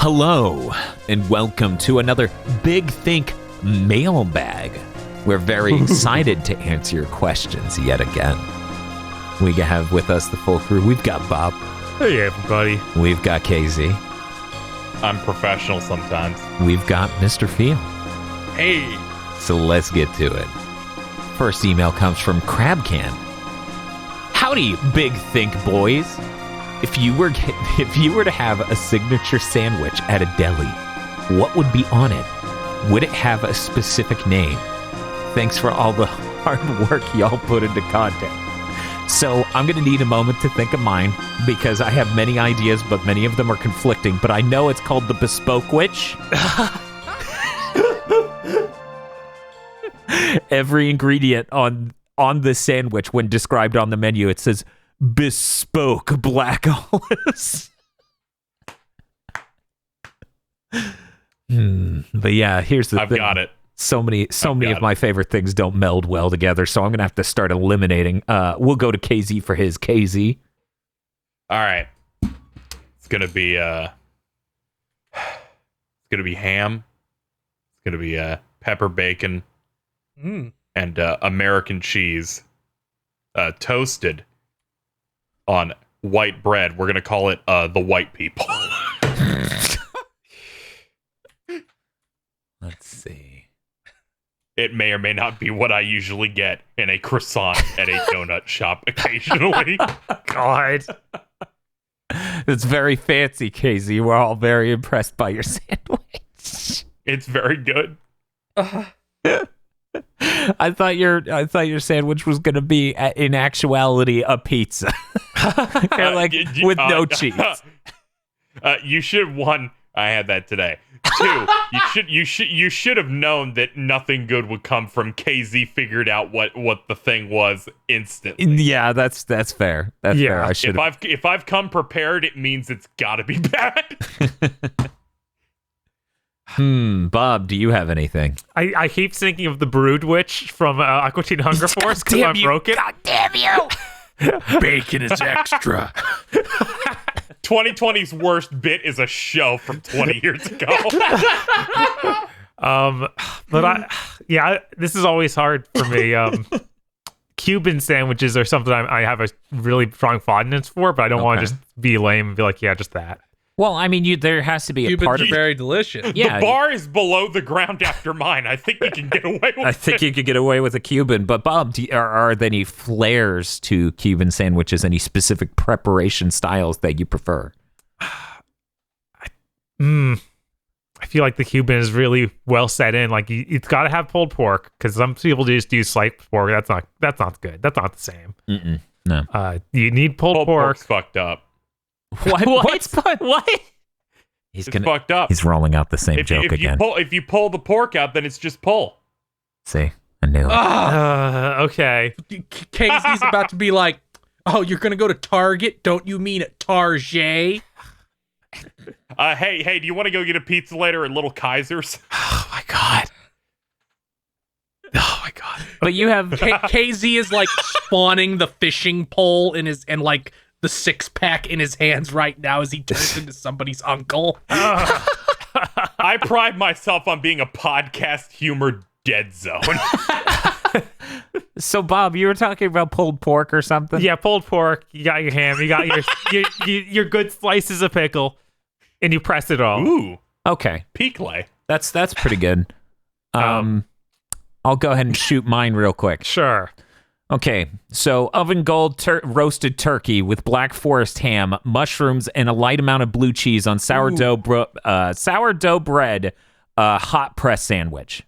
Hello, and welcome to another Big Think Mailbag. We're very excited to answer your questions yet again. We have with us the full crew. We've got Bob. Hey, everybody. We've got KZ. I'm professional sometimes. We've got Mr. Field. Hey. So let's get to it. First email comes from Crabcan. Howdy, Big Think boys. If you were to have a signature sandwich at a deli, what would be on it? Would it have a specific name? Thanks for all the hard work y'all put into content. So I'm going to need a moment to think of mine because I have many ideas, but many of them are conflicting. But I know it's called the Bespoke Witch. Every ingredient on the sandwich, when described on the menu, it says bespoke black olives. But yeah, here's the thing. I've got it. So many of my favorite things don't meld well together, so I'm gonna have to start eliminating. We'll go to KZ for his. KZ. All right. It's gonna be ham. It's gonna be pepper bacon and American cheese, toasted on white bread. We're gonna call it the white people. Let's see. It may or may not be what I usually get in a croissant at a donut shop occasionally. God. It's very fancy, KZ. We're all very impressed by your sandwich. It's very good. I thought your sandwich was going to be, in actuality, a pizza. With no cheese. You should have won. I had that today. Two, you should have known that nothing good would come from KZ figured out what the thing was instantly. Yeah, that's fair. That's fair. I should. If I've come prepared, it means it's got to be bad. Bob, do you have anything? I keep thinking of the Brood Witch from Aqua Teen Hunger Force because I broke it. God damn you! Bacon is extra. 2020's worst bit is a show from 20 years ago. But this is always hard for me. Cuban sandwiches are something I have a really strong fondness for, but I don't want to just be lame and be like, yeah, just that. Well, I mean, there has to be a part of Cubans are very delicious. Yeah, the bar is below the ground after mine. I think you can get away with it. I think you could get away with a Cuban. But Bob, are there any flares to Cuban sandwiches? Any specific preparation styles that you prefer? I feel like the Cuban is really well set in. Like it's got to have pulled pork because some people just do sliced pork. That's not good. That's not the same. No. You need pulled pork. Pork's fucked up. What? He's fucked up. He's rolling out the same joke again. If you pull the pork out, then it's just pull. See, I knew it. Okay. KZ's about to be like, oh, you're gonna go to Target? Don't you mean at Target? Hey, do you want to go get a pizza later at Little Kaiser's? Oh my god. But you have KZ is like spawning the fishing pole in his and like the 6-pack in his hands right now as he turns into somebody's uncle. I pride myself on being a podcast humor dead zone. So, Bob, you were talking about pulled pork or something? Yeah, pulled pork. You got your ham. You got your good slices of pickle, and you press it all. Ooh, Okay. pickle. That's pretty good. I'll go ahead and shoot mine real quick. Sure. Okay, so oven gold roasted turkey with Black Forest ham, mushrooms, and a light amount of blue cheese on sourdough bread, hot press sandwich.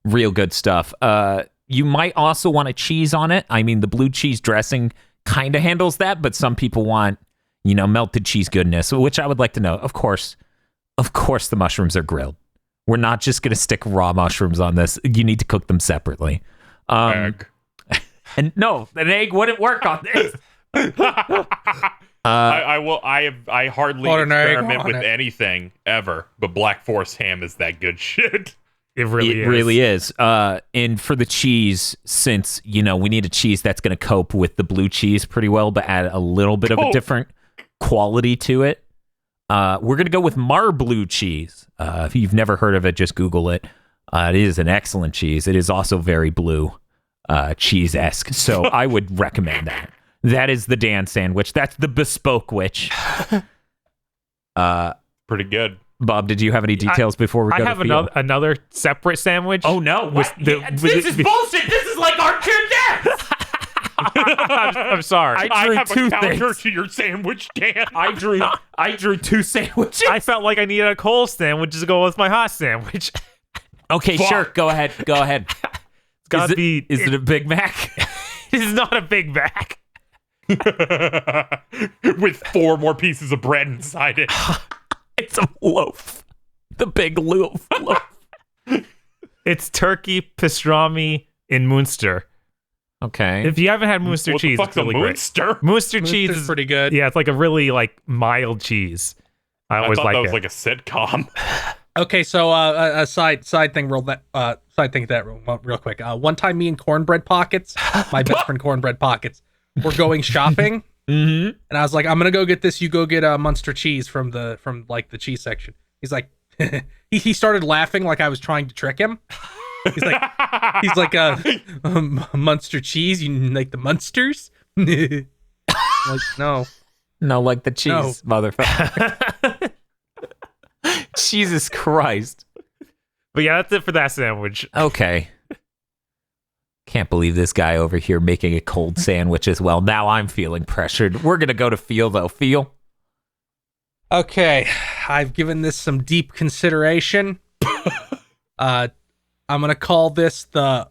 Real good stuff. You might also want a cheese on it. I mean, the blue cheese dressing kind of handles that, but some people want, melted cheese goodness, which I would like to know. Of course, the mushrooms are grilled. We're not just going to stick raw mushrooms on this. You need to cook them separately. Egg. And no, an egg wouldn't work on this. I hardly Put an egg experiment on with it. anything ever, but Black Forest ham is that good shit. It really is. And for the cheese, since, we need a cheese that's going to cope with the blue cheese pretty well, but add a little bit of a different quality to it. We're going to go with Mar-Bleu cheese. If you've never heard of it, just Google it. It is an excellent cheese. It is also very blue, cheese-esque. So I would recommend that. That is the Dan sandwich. That's the bespoke witch. Pretty good. Bob, did you have any details before we go to I have another separate sandwich. Oh, no. This is bullshit. This is like our two deaths. I'm sorry. I drew have two a counter things. to your sandwich, Dan. I drew two sandwiches. I felt like I needed a cold sandwich to go with my hot sandwich. Okay, sure. Go ahead. It's gotta be. Is it a Big Mac? It is not a Big Mac. With 4 more pieces of bread inside it. It's a loaf. The big loaf. It's turkey pastrami in Munster. Okay. If you haven't had Munster What cheese, the fuck's it's really a great. Munster? Munster cheese Munster's is pretty good. Yeah, it's like a really mild cheese. I I always thought like that it. was like a sitcom. Okay, so a side thing real quick. One time, me and Cornbread Pockets, my best friend Cornbread Pockets, were going shopping, Mm-hmm. and I was like, "I'm gonna go get this. You go get Munster cheese from the cheese section." He's like, he started laughing like I was trying to trick him. He's like, Munster cheese. You like the Munsters? Like, no. No, like the cheese, motherfucker. Jesus Christ. But yeah, that's it for that sandwich. Okay. Can't believe this guy over here making a cold sandwich as well. Now I'm feeling pressured. We're going to go to Feel, though. Feel? Okay, I've given this some deep consideration. I'm gonna call this the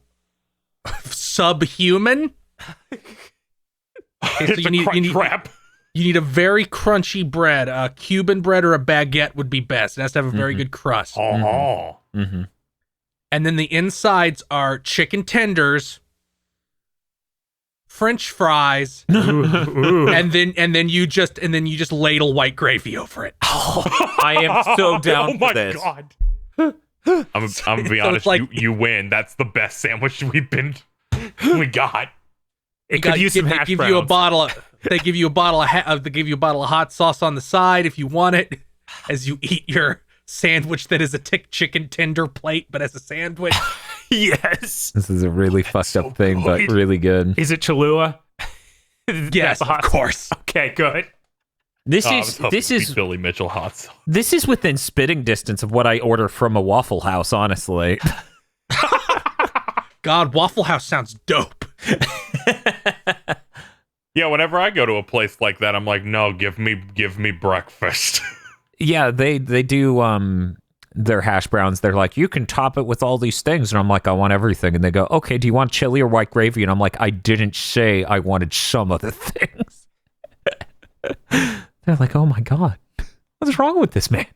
subhuman. Okay, It's a crunch wrap. You need a very crunchy bread. A Cuban bread or a baguette would be best. It has to have a very good crust. Oh. Mm-hmm. And then the insides are chicken tenders, French fries, Ooh. and then you just ladle white gravy over it. I am so down Oh for my this. god. I'm gonna be So honest. it's like- you win. That's the best sandwich we got. It could use some hash give browns. you a bottle. They give you a bottle of they give you a bottle of hot sauce on the side if you want it, as you eat your sandwich that is a chicken tender plate, but as a sandwich. Yes. This is a really fucked up thing, but good. really good. Is it Cholula? Yes, That's hot of course. Okay, good. This I was is hoping this to be is Billy Mitchell hot sauce. this is within spitting distance of what I order from a Waffle House, honestly. God, Waffle House sounds dope. Yeah, whenever I go to a place like that, I'm like, no, give me breakfast. Yeah, they do their hash browns. They're like, you can top it with all these things, and I'm like, I want everything. And they go, okay, do you want chili or white gravy? And I'm like, I didn't say I wanted some of the things. They're like, oh my god, what's wrong with this man?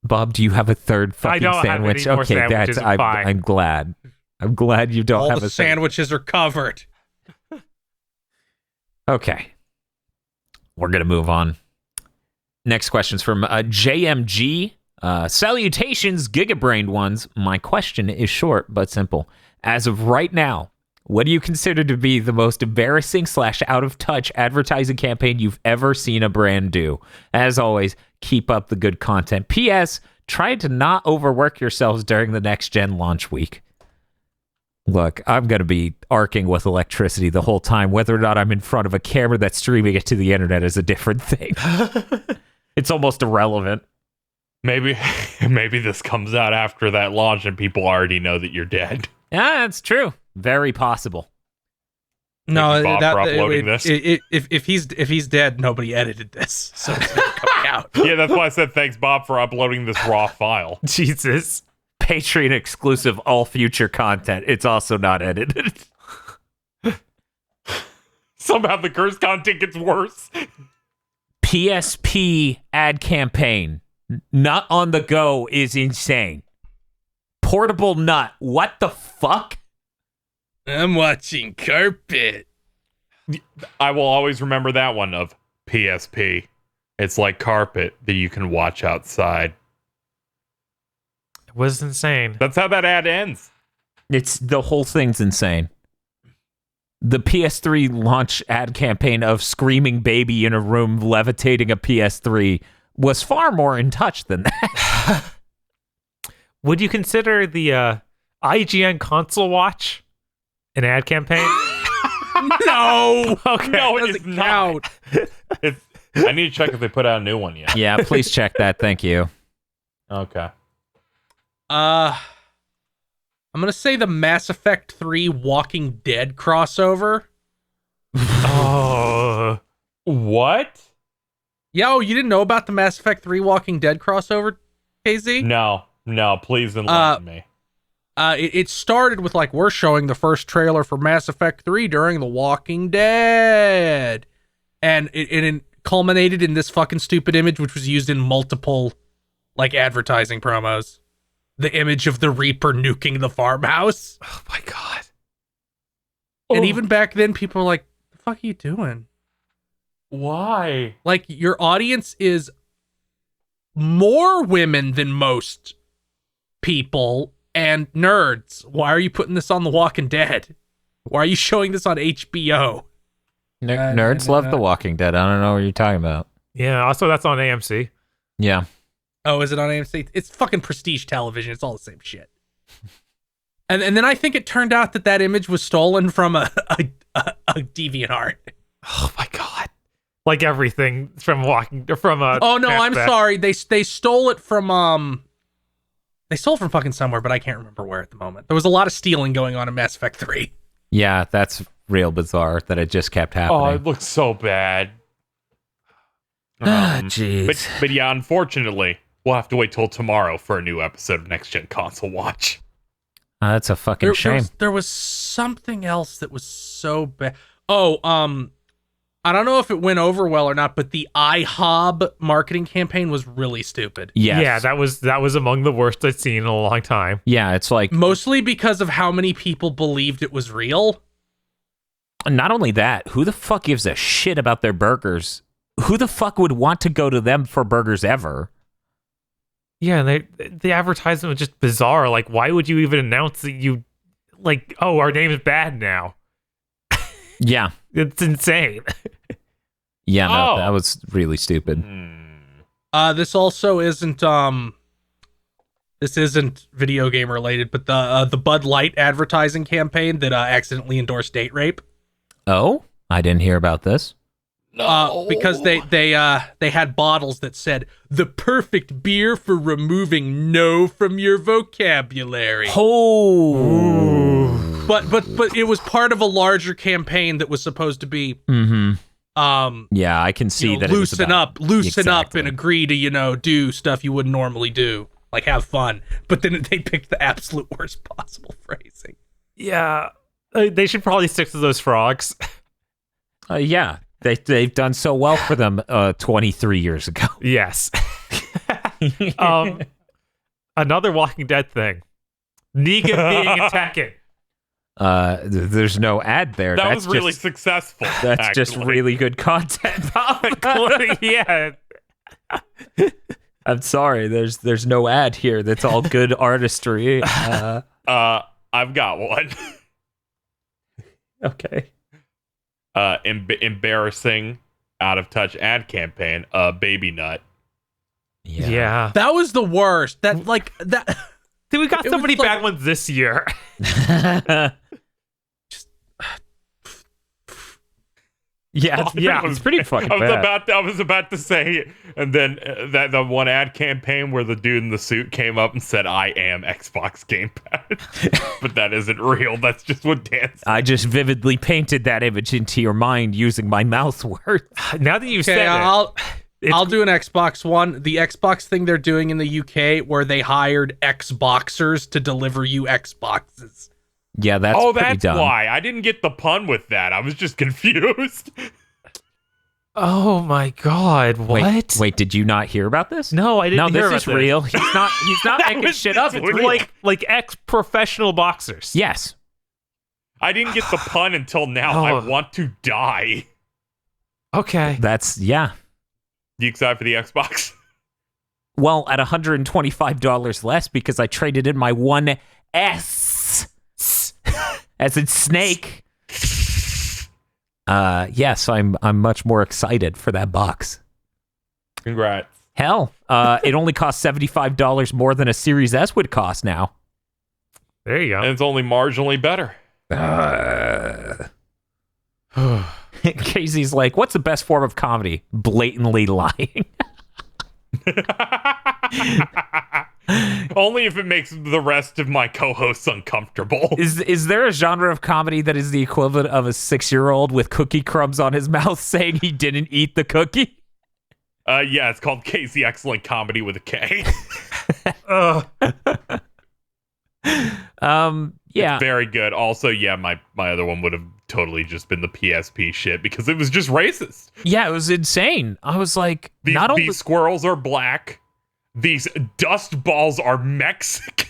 Bob, do you have a third fucking don't have sandwich? any more Okay, sandwiches, that's I'm fine. I'm glad. I'm glad you don't All have the a sandwich. sandwiches are covered. Okay. We're going to move on. Next question's from JMG. Salutations, gigabrained ones. My question is short but simple. As of right now, what do you consider to be the most embarrassing / out of touch advertising campaign you've ever seen a brand do? As always, keep up the good content. P.S. Try to not overwork yourselves during the next gen launch week. Look, I'm going to be arcing with electricity the whole time. Whether or not I'm in front of a camera that's streaming it to the internet is a different thing. It's almost irrelevant. Maybe this comes out after that launch and people already know that you're dead. Yeah, that's true. Very possible. No, Bob for uploading this. If he's dead, nobody edited this, so it's not coming out. Yeah, that's why I said thanks, Bob, for uploading this raw file. Jesus. Patreon exclusive, all future content. It's also not edited. Somehow the cursed content gets worse. PSP ad campaign. Nut on the go is insane. Portable nut. What the fuck? I'm watching carpet. I will always remember that one of PSP. It's like carpet that you can watch outside. It was insane. That's how that ad ends. It's the whole thing's insane. The PS3 launch ad campaign of screaming baby in a room levitating a PS3 was far more in touch than that. Would you consider the IGN console watch an ad campaign? No. Okay. No, it Doesn't is not. count. I need to check if they put out a new one yet. Yeah, please check that. Thank you. Okay. I'm gonna say the Mass Effect 3 Walking Dead crossover. Oh. What? Yo, you didn't know about the Mass Effect 3 Walking Dead crossover, KZ? No, please enlighten me. It started with like, we're showing the first trailer for Mass Effect 3 during The Walking Dead. And it culminated in this fucking stupid image, which was used in multiple like advertising promos. The image of the Reaper nuking the farmhouse. Oh my god. And even back then, people were like, the fuck are you doing? Why? Like, your audience is more women than most people and nerds. Why are you putting this on The Walking Dead? Why are you showing this on HBO? Nerds love The Walking Dead. I don't know what you're talking about. Yeah, also that's on AMC. Yeah. Oh, is it on AMC? It's fucking prestige television. It's all the same shit. And then I think it turned out that image was stolen from a DeviantArt. Oh my god. Like everything from Oh no, I'm sorry. They stole it from they stole it from fucking somewhere, but I can't remember where at the moment. There was a lot of stealing going on in Mass Effect 3. Yeah, that's real bizarre that it just kept happening. Oh, it looks so bad. Jeez. But yeah, unfortunately, we'll have to wait till tomorrow for a new episode of Next Gen Console Watch. That's a fucking shame. There was something else that was so bad. Oh, I don't know if it went over well or not, but the iHob marketing campaign was really stupid. Yes. Yeah, that was among the worst I've seen in a long time. Yeah, it's like... Mostly because of how many people believed it was real. Not only that, who the fuck gives a shit about their burgers? Who the fuck would want to go to them for burgers ever? Yeah, and the advertisement was just bizarre. Like, why would you even announce that you, like, oh, our name is bad now? Yeah. It's insane. Yeah, no, that was really stupid. This also isn't this isn't video game related, but the Bud Light advertising campaign that accidentally endorsed date rape. Oh, I didn't hear about this. Because they had bottles that said the perfect beer for removing no from your vocabulary. Oh. But it was part of a larger campaign that was supposed to be yeah, I can see that. Loosen up Exactly. and agree to, do stuff you wouldn't normally do, like have fun. But then they picked the absolute worst possible phrasing. Yeah, they should probably stick to those frogs. Yeah, they've done so well for them 23 years ago. Yes. Another Walking Dead thing. Negan being in Tekken. There's no ad there. That That's was really just, successful. That's just actually. really good content. Yeah. I'm sorry. There's no ad here. That's all good artistry. I've got one. Okay. Embarrassing, out of touch ad campaign. Baby Nut. Yeah. That was the worst. That. Dude, we got It so was many like- bad ones this year. Yeah, Yeah, it's pretty fucking bad. I was about to say, and then that the one ad campaign where the dude in the suit came up and said, "I am Xbox Gamepad," but that isn't real. That's just what Dan said. I just vividly painted that image into your mind using my mouth words. Now that you've Okay, said I'll do an Xbox One. The Xbox thing they're doing in the UK where they hired Xboxers to deliver you Xboxes. Yeah, that's pretty That's dumb. why I didn't get the pun with that. I was just confused. oh my god, what? Wait, did you not hear about this? No, I didn't No, hear this about is real. He's not making was shit up. just It's real. real. Like ex-professional boxers. Yes. I didn't get the pun until now. Oh. I want to die. Okay. That's, yeah. You excited for the Xbox? Well, at $125 less because I traded in my One S. As in snake. Yes, I'm much more excited for that box. Congrats. Hell, it only costs $75 more than a Series S would cost now. There you And go. it's only marginally better. Casey's like, what's the best form of comedy? Blatantly lying. Only if it makes the rest of my co-hosts uncomfortable. Is there a genre of comedy that is the equivalent of a 6-year-old with cookie crumbs on his mouth saying he didn't eat the cookie? Yeah, it's called Casey Excellent Comedy with a K. Yeah. It's very good. Also, yeah, my other one would have totally just been the PSP shit because it was just racist. Yeah, it was insane. I was like, These squirrels are black. These dust balls are Mexican.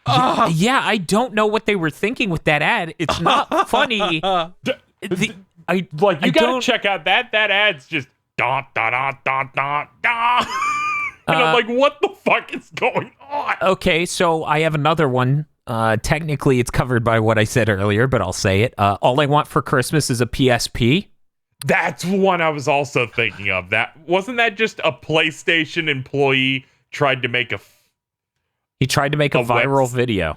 Yeah, I don't know what they were thinking with that ad. It's not funny. You gotta check out that ad's just da da da da da da. And I'm like, what the fuck is going on? Okay, so I have another one. Technically, it's covered by what I said earlier, but I'll say it. All I want for Christmas is a PSP. That's one I was also thinking of. That wasn't that just a PlayStation employee tried to make He tried to make a viral video.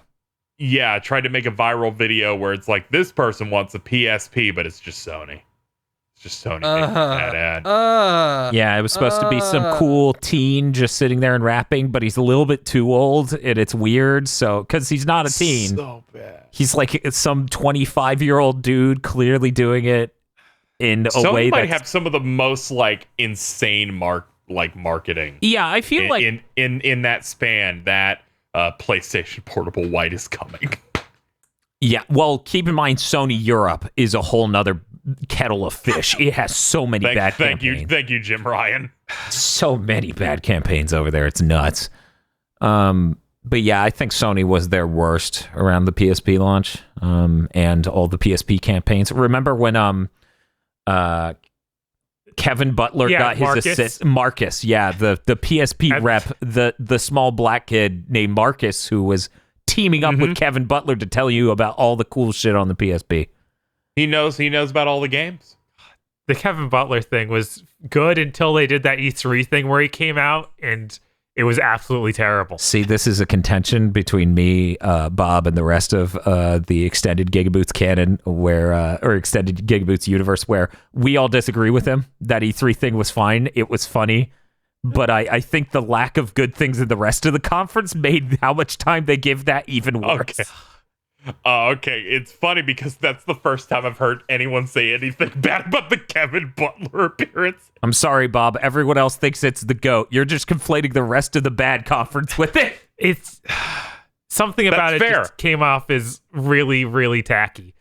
Yeah, tried to make a viral video where it's like this person wants a PSP, but it's just Sony. It's just Sony making that ad. Yeah, it was supposed to be some cool teen just sitting there and rapping, but he's a little bit too old, and it's weird. So, because he's not a teen, So bad. he's like some 25-year-old dude clearly doing it in a Sony way might that's have some of the most like insane marketing. Yeah, I feel like in that span that PlayStation Portable White is coming. Yeah, well, keep in mind Sony Europe is a whole nother kettle of fish. It has so many bad campaigns. Thank you, Jim Ryan. So many bad campaigns over there. It's nuts. But yeah, I think Sony was their worst around the PSP launch, and all the PSP campaigns. Remember when Kevin Butler got his assist? Marcus, yeah, the PSP rep, the small black kid named Marcus who was teaming up with Kevin Butler to tell you about all the cool shit on the PSP. He knows about all the games. The Kevin Butler thing was good until they did that E3 thing where he came out and it was absolutely terrible. See, this is a contention between me, Bob, and the rest of the extended GigaBoots canon, or extended GigaBoots universe, where we all disagree with him. That E3 thing was fine. It was funny. But I think the lack of good things in the rest of the conference made how much time they give that even worse. Okay. It's funny because that's the first time I've heard anyone say anything bad about the Kevin Butler appearance. I'm sorry, Bob. Everyone else thinks it's the GOAT. You're just conflating the rest of the bad conference with it. It's something about That's it fair. just came off as really, really tacky.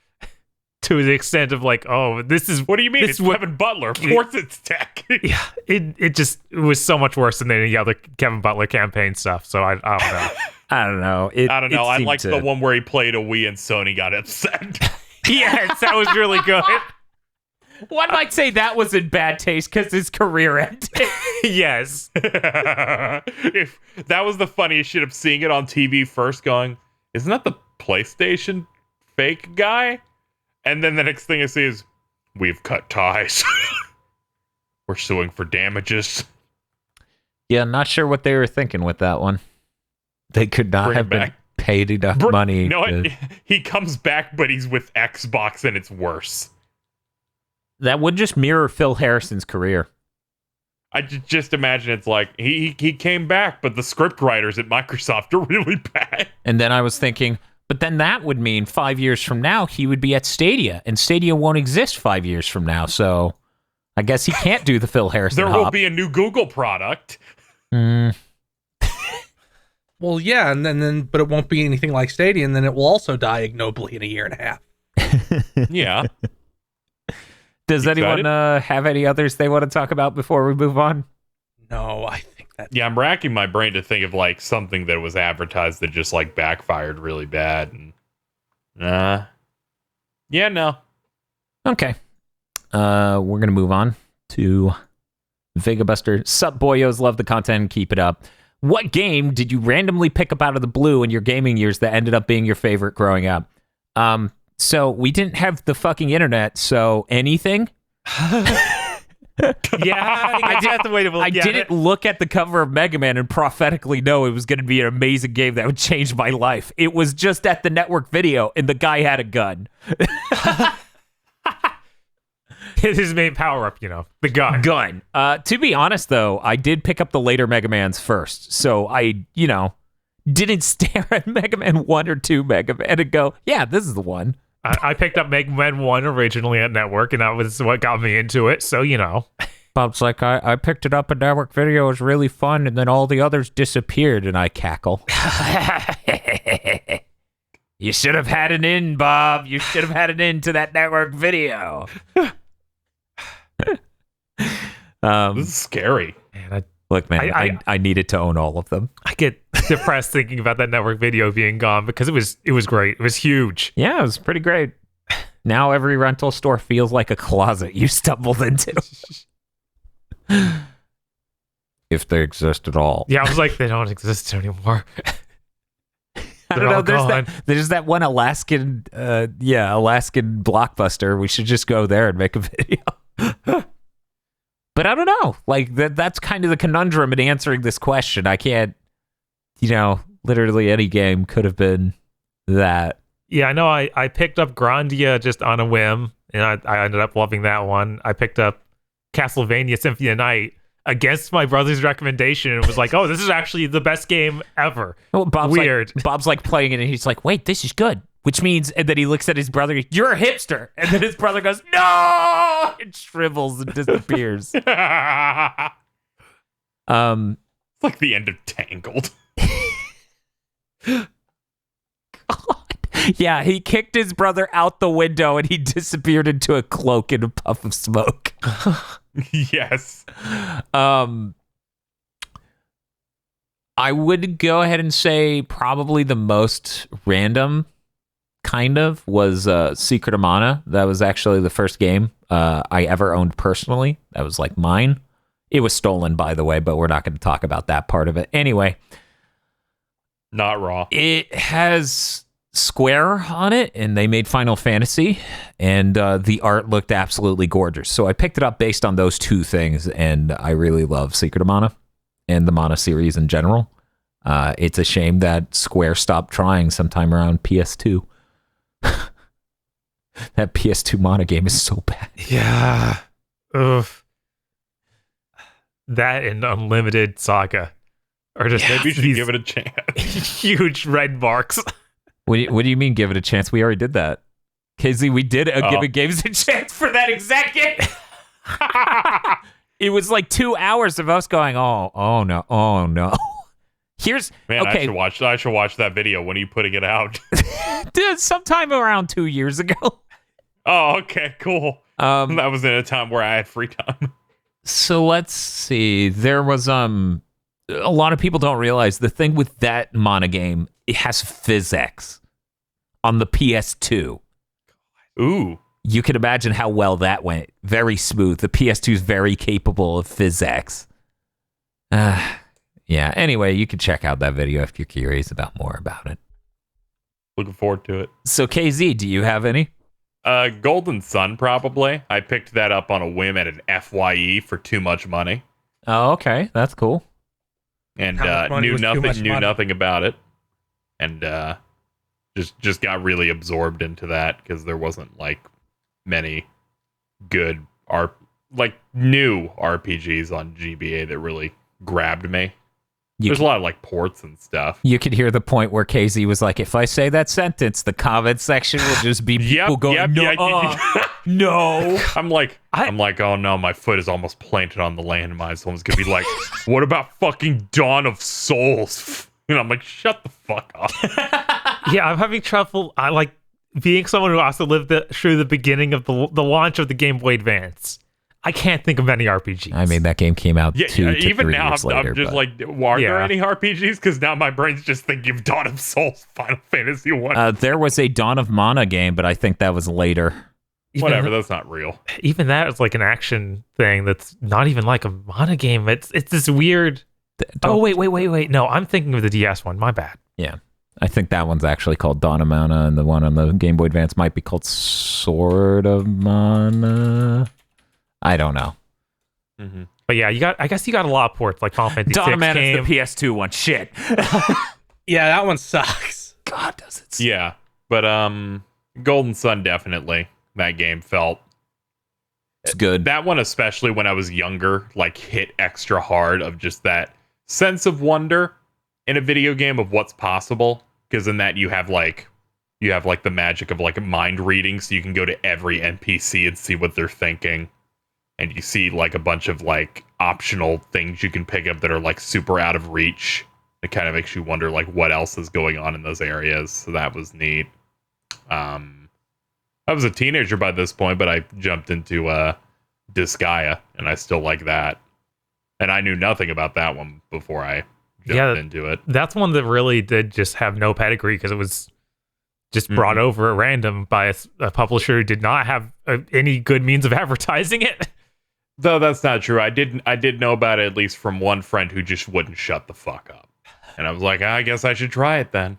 To the extent of like, oh, this is What do you mean? This It's Kevin Butler. Of course it's tacky. Yeah, it was so much worse than any other Kevin Butler campaign stuff. So I don't know. I don't know. I don't know. I like the one where he played a Wii and Sony got upset. Yes, that was really good. One might say that was in bad taste because his career ended. Yes. If that was the funniest shit of seeing it on TV first, going, isn't that the PlayStation fake guy? And then the next thing I see is, we've cut ties. We're suing for damages. Yeah, not sure what they were thinking with that one. They could not Bring have it been back. paid enough money. You know to- what? He comes back, but he's with Xbox, and it's worse. That would just mirror Phil Harrison's career. I just imagine it's like he came back, but the script writers at Microsoft are really bad. And then I was thinking, but then that would mean 5 years from now he would be at Stadia, and Stadia won't exist 5 years from now. So I guess he can't do the Phil Harrison There hop. will be a new Google product. Well, yeah, and then but it won't be anything like Stadia, and then it will also die ignobly in a year and a half. Yeah. Does You anyone excited? have any others they want to talk about before we move on? No, I think that. Yeah, I'm racking my brain to think of like something that was advertised that just like backfired really bad. And yeah, no. Okay. We're going to move on to Vega Buster. Sup, boyos, love the content, keep it up. What game did you randomly pick up out of the blue in your gaming years that ended up being your favorite growing up? So we didn't have the fucking internet, so anything. Yeah, I that's the way to look I at didn't it. look at the cover of Mega Man and prophetically know it was going to be an amazing game that would change my life. It was just at the network video, and the guy had a gun. His main power up, the gun. Gun. To be honest, though, I did pick up the later Mega Mans first, so I, didn't stare at Mega Man 1 or 2 Mega Man and go, yeah, this is the one. I picked up Mega Man 1 originally at network, and that was what got me into it. So Bob's like, I picked it up at network video. It was really fun, and then all the others disappeared, and I cackle. You should have had an in, Bob. You should have had an in to that network video. This is scary. Man, look, man, I needed to own all of them. I get depressed thinking about that network video being gone because it was great. It was huge. Yeah, it was pretty great. Now every rental store feels like a closet you stumbled into. If they exist at all. Yeah, I was like, they don't exist anymore. I don't know. There's that one Alaskan Blockbuster. We should just go there and make a video. But I don't know. Like that's kind of the conundrum in answering this question. I can't. Literally any game could have been that. Yeah, I know. I picked up Grandia just on a whim, and I ended up loving that one. I picked up Castlevania Symphony of the Night against my brother's recommendation and was like, oh, this is actually the best game ever. Well, Bob's weird. Bob's like playing it, and he's like, wait, this is good. Which means, and then he looks at his brother, you're a hipster. And then his brother goes, no! It shrivels and disappears. It's like the end of Tangled. God. Yeah, he kicked his brother out the window and he disappeared into a cloak and a puff of smoke. Yes. I would go ahead and say probably the most random kind of was Secret of Mana. That was actually the first game I ever owned personally. That was like mine. It was stolen, by the way, but we're not going to talk about that part of it. Anyway. Not raw. It has Square on it, and they made Final Fantasy, and the art looked absolutely gorgeous. So I picked it up based on those two things, and I really love Secret of Mana and the Mana series in general. It's a shame that Square stopped trying sometime around PS2. That PS2 Mana game is so bad. Yeah. Ugh. That and Unlimited Saga are just maybe you should give it a chance. Huge red marks. What do you mean give it a chance? We already did that. KZ, we did give it games a chance for that exact game. It was like 2 hours of us going, oh no. Here's Man, okay. I should watch that video. When are you putting it out? Dude, sometime around 2 years ago. Oh, okay, cool. That was in a time where I had free time. So let's see. There was a lot of people don't realize the thing with that Mana game, it has physics on the PS2. Ooh. You can imagine how well that went. Very smooth. The PS2 is very capable of physics. Yeah, anyway, you can check out that video if you're curious about more about it. Looking forward to it. So KZ, do you have any? Golden Sun, probably. I picked that up on a whim at an FYE for too much money. Oh, okay. That's cool. And How much money knew was too much money? nothing about it. And just got really absorbed into that because there wasn't like many good new RPGs on GBA that really grabbed me. There's a lot of like ports and stuff. You could hear the point where KZ was like, if I say that sentence, the comment section will just be people going, no. I'm like, oh no, my foot is almost planted on the landmine. Someone's gonna be like, what about fucking Dawn of Souls? And I'm like, shut the fuck up. Yeah, I'm having trouble. I like being someone who also lived through the beginning of the launch of the Game Boy Advance. I can't think of any RPGs. I mean, that game came out even now, years later, I'm just like, are there any RPGs? Because now my brain's just thinking of Dawn of Souls, Final Fantasy 1. There was a Dawn of Mana game, but I think that was later. Whatever, that's not real. Even that is like an action thing that's not even like a Mana game. It's this weird... wait. No, I'm thinking of the DS one. My bad. Yeah. I think that one's actually called Dawn of Mana, and the one on the Game Boy Advance might be called Sword of Mana. I don't know. But yeah, I guess you got a lot of ports like Final Fantasy VI Dawn Man came. is the PS2 one. Shit. Yeah, that one sucks. God, does it? Yeah, but Golden Sun definitely. That game felt It's good. that one, especially when I was younger, like hit extra hard of just that sense of wonder in a video game of what's possible. Because in that you have like the magic of like mind reading, so you can go to every NPC and see what they're thinking, and you see like a bunch of like optional things you can pick up that are like super out of reach. It kind of makes you wonder like what else is going on in those areas. So that was neat. I was a teenager by this point, but I jumped into Disgaea, and I still like that. And I knew nothing about that one before I jumped into it. That's one that really did just have no pedigree because it was just brought over at random by a publisher who did not have any good means of advertising it. Though that's not true. I did know about it at least from one friend who just wouldn't shut the fuck up. And I was like, I guess I should try it then.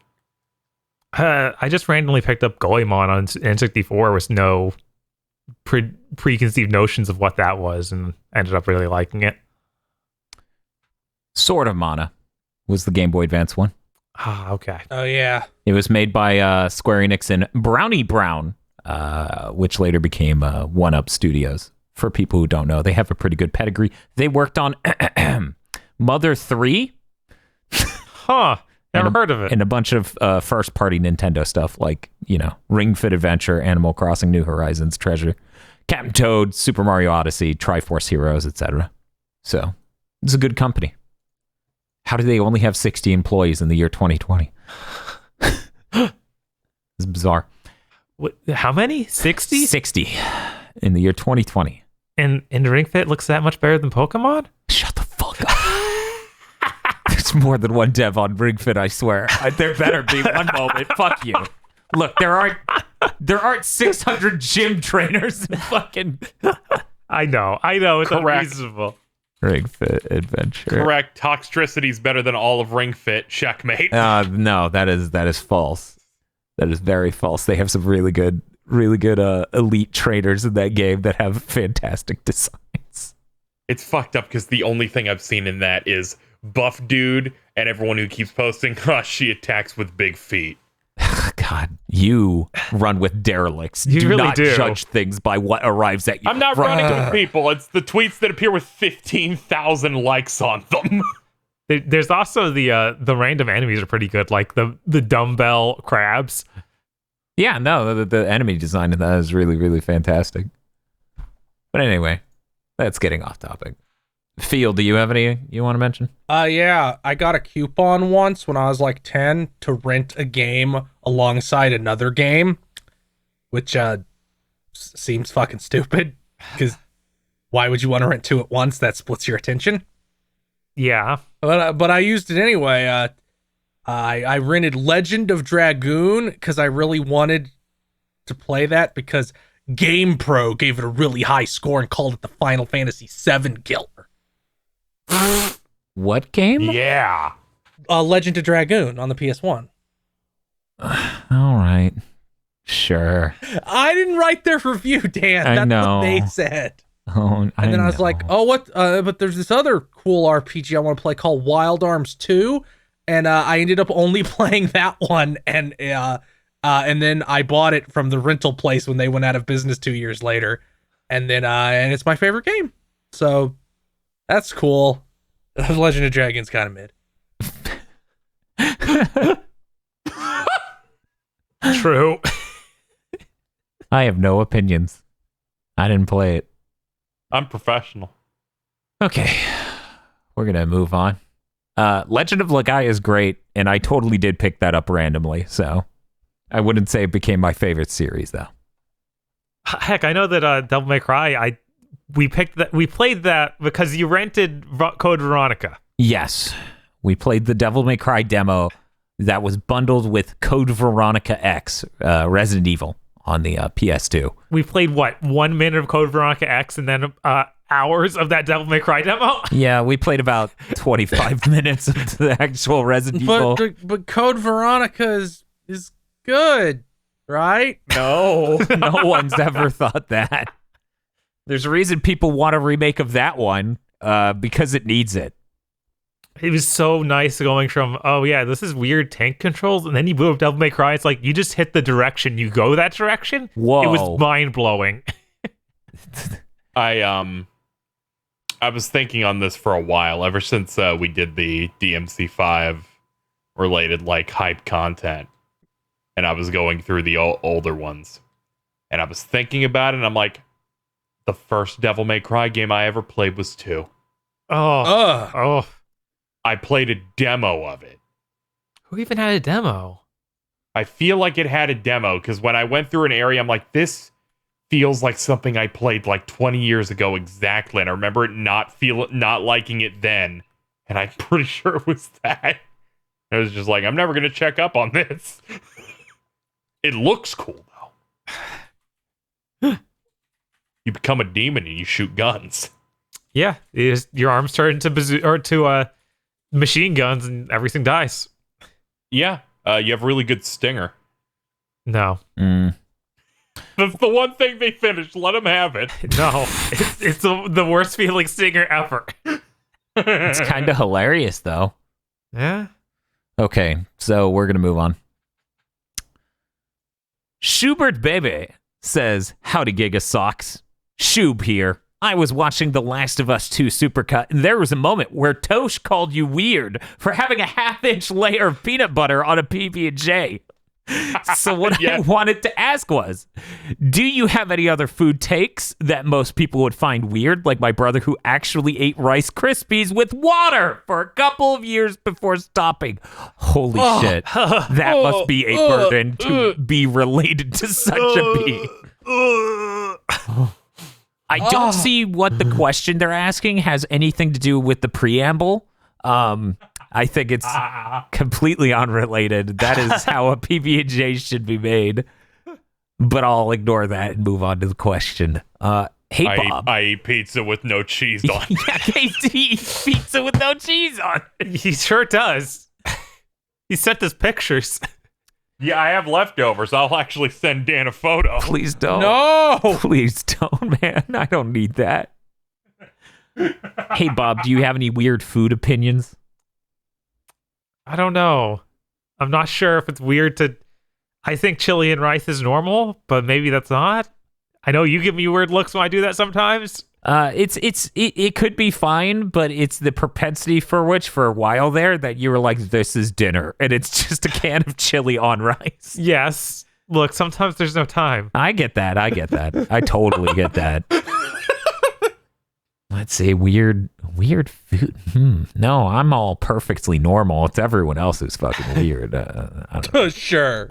I just randomly picked up Goemon on N64 with no preconceived notions of what that was, and ended up really liking it. Sword of Mana was the Game Boy Advance one. Ah, okay. Oh yeah. It was made by Square Enix and Brownie Brown, which later became One Up Studios. For people who don't know, they have a pretty good pedigree. They worked on Mother 3. Huh. Never heard of it. And a bunch of first-party Nintendo stuff like, Ring Fit Adventure, Animal Crossing New Horizons, Treasure, Captain Toad, Super Mario Odyssey, Triforce Heroes, etc. So, it's a good company. How do they only have 60 employees in the year 2020? It's bizarre. How many? 60? 60 in the year 2020. And Ring Fit looks that much better than Pokemon? Shut the fuck up. There's more than one dev on Ring Fit, I swear. There better be one moment. Fuck you. Look, there aren't 600 gym trainers in fucking I know. It's Correct. unreasonable. Ring Fit Adventure. Correct. Toxtricity's better than all of Ring Fit. Checkmate. No, that is false. That is very false. They have some really good elite trainers in that game that have fantastic designs. It's fucked up because the only thing I've seen in that is buff dude and everyone who keeps posting, she attacks with big feet. God, you run with derelicts. You do really not do. judge things by what arrives at you. I'm not running with people. It's the tweets that appear with 15,000 likes on them. There's also the random enemies are pretty good, like the dumbbell crabs. Yeah, no, the enemy design in that is really, really fantastic. But anyway, that's getting off topic. Phil, do you have any you want to mention? Yeah, I got a coupon once when I was like 10 to rent a game alongside another game, which seems fucking stupid, because why would you want to rent two at once? That splits your attention. Yeah. But I used it anyway. I rented Legend of Dragoon because I really wanted to play that because GamePro gave it a really high score and called it the Final Fantasy VII killer. What game? Yeah. Legend of Dragoon on the PS1. All right. Sure. I didn't write their review, Dan. I That's know. what they said. Oh, And then I was like, oh, what? But there's this other cool RPG I want to play called Wild Arms 2. And I ended up only playing that one. And then I bought it from the rental place when they went out of business 2 years later. And then and it's my favorite game. So that's cool. Legend of Dragon's kind of mid. True. I have no opinions. I didn't play it. I'm professional. Okay. We're going to move on. Legend of Legaia is great, and I totally did pick that up randomly, so I wouldn't say it became my favorite series, though. Heck, I know that Devil May Cry, we played that because you rented Code Veronica. Yes. We played the Devil May Cry demo that was bundled with Code Veronica X, Resident Evil, on the PS2. We played, 1 minute of Code Veronica X and then hours of that Devil May Cry demo? Yeah, we played about 25 minutes of the actual Resident Evil. But Code Veronica is good, right? No. No one's ever thought that. There's a reason people want a remake of that one, because it needs it. It was so nice going from, oh yeah, this is weird tank controls, and then you move Devil May Cry. It's like you just hit the direction, you go that direction. Whoa. It was mind blowing. I was thinking on this for a while, ever since we did the DMC5 related like hype content, and I was going through the older ones, and I was thinking about it, and I'm like, the first Devil May Cry game I ever played was 2. Oh. I played a demo of it. Who even had a demo? I feel like it had a demo because when I went through an area, I'm like, this feels like something I played like 20 years ago exactly. And I remember it not liking it then. And I'm pretty sure it was that. I was just like, I'm never going to check up on this. It looks cool, though. You become a demon and you shoot guns. Yeah, your arms turn to machine guns and everything dies. Yeah, you have a really good stinger. No. That's the one thing they finished. Let them have it. No, it's the worst feeling stinger ever. It's kind of hilarious, though. Yeah. Okay, so we're going to move on. Schubert Bebe says, howdy Giga Socks. Shub here. I was watching The Last of Us 2 Supercut, and there was a moment where Tosh called you weird for having a half-inch layer of peanut butter on a PB&J. So what I wanted to ask was, do you have any other food takes that most people would find weird, like my brother who actually ate Rice Krispies with water for a couple of years before stopping? Holy shit. That must be a burden to be related to such a being. I don't see what the question they're asking has anything to do with the preamble. I think it's completely unrelated. That is how a PB&J should be made. But I'll ignore that and move on to the question. Hey, Bob. I eat pizza with no cheese on it. Yeah, Casey eats pizza with no cheese on it. He sure does. He sent us pictures. Yeah, I have leftovers. I'll actually send Dan a photo. Please don't. No! Please don't, man. I don't need that. Hey, Bob, do you have any weird food opinions? I don't know. I'm not sure if it's weird to... I think chili and rice is normal, but maybe that's not. I know you give me weird looks when I do that sometimes. It could be fine, but it's the propensity for which, for a while there, that you were like, this is dinner, and it's just a can of chili on rice. Yes. Look, sometimes there's no time. I get that. I totally get that. Let's see, weird food. No, I'm all perfectly normal. It's everyone else who's fucking weird. I don't know. Sure.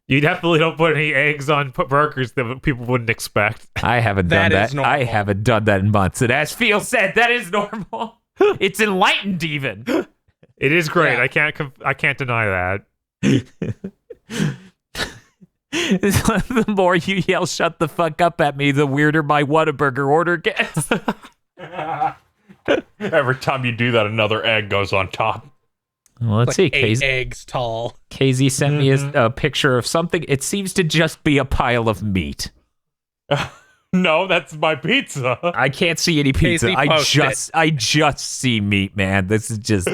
You definitely don't put any eggs on burgers that people wouldn't expect. I haven't done That is that. normal. I haven't done that in months. And as Phil said, that is normal. It's enlightened, even. It is great. Yeah. I can't deny that. The more you yell "shut the fuck up" at me, the weirder my Whataburger order gets. Every time you do that, another egg goes on top. Well, let's see. 8 eggs tall. KZ sent me a picture of something. It seems to just be a pile of meat. No, that's my pizza. I can't see any pizza. KZ I just see meat, man. This is just.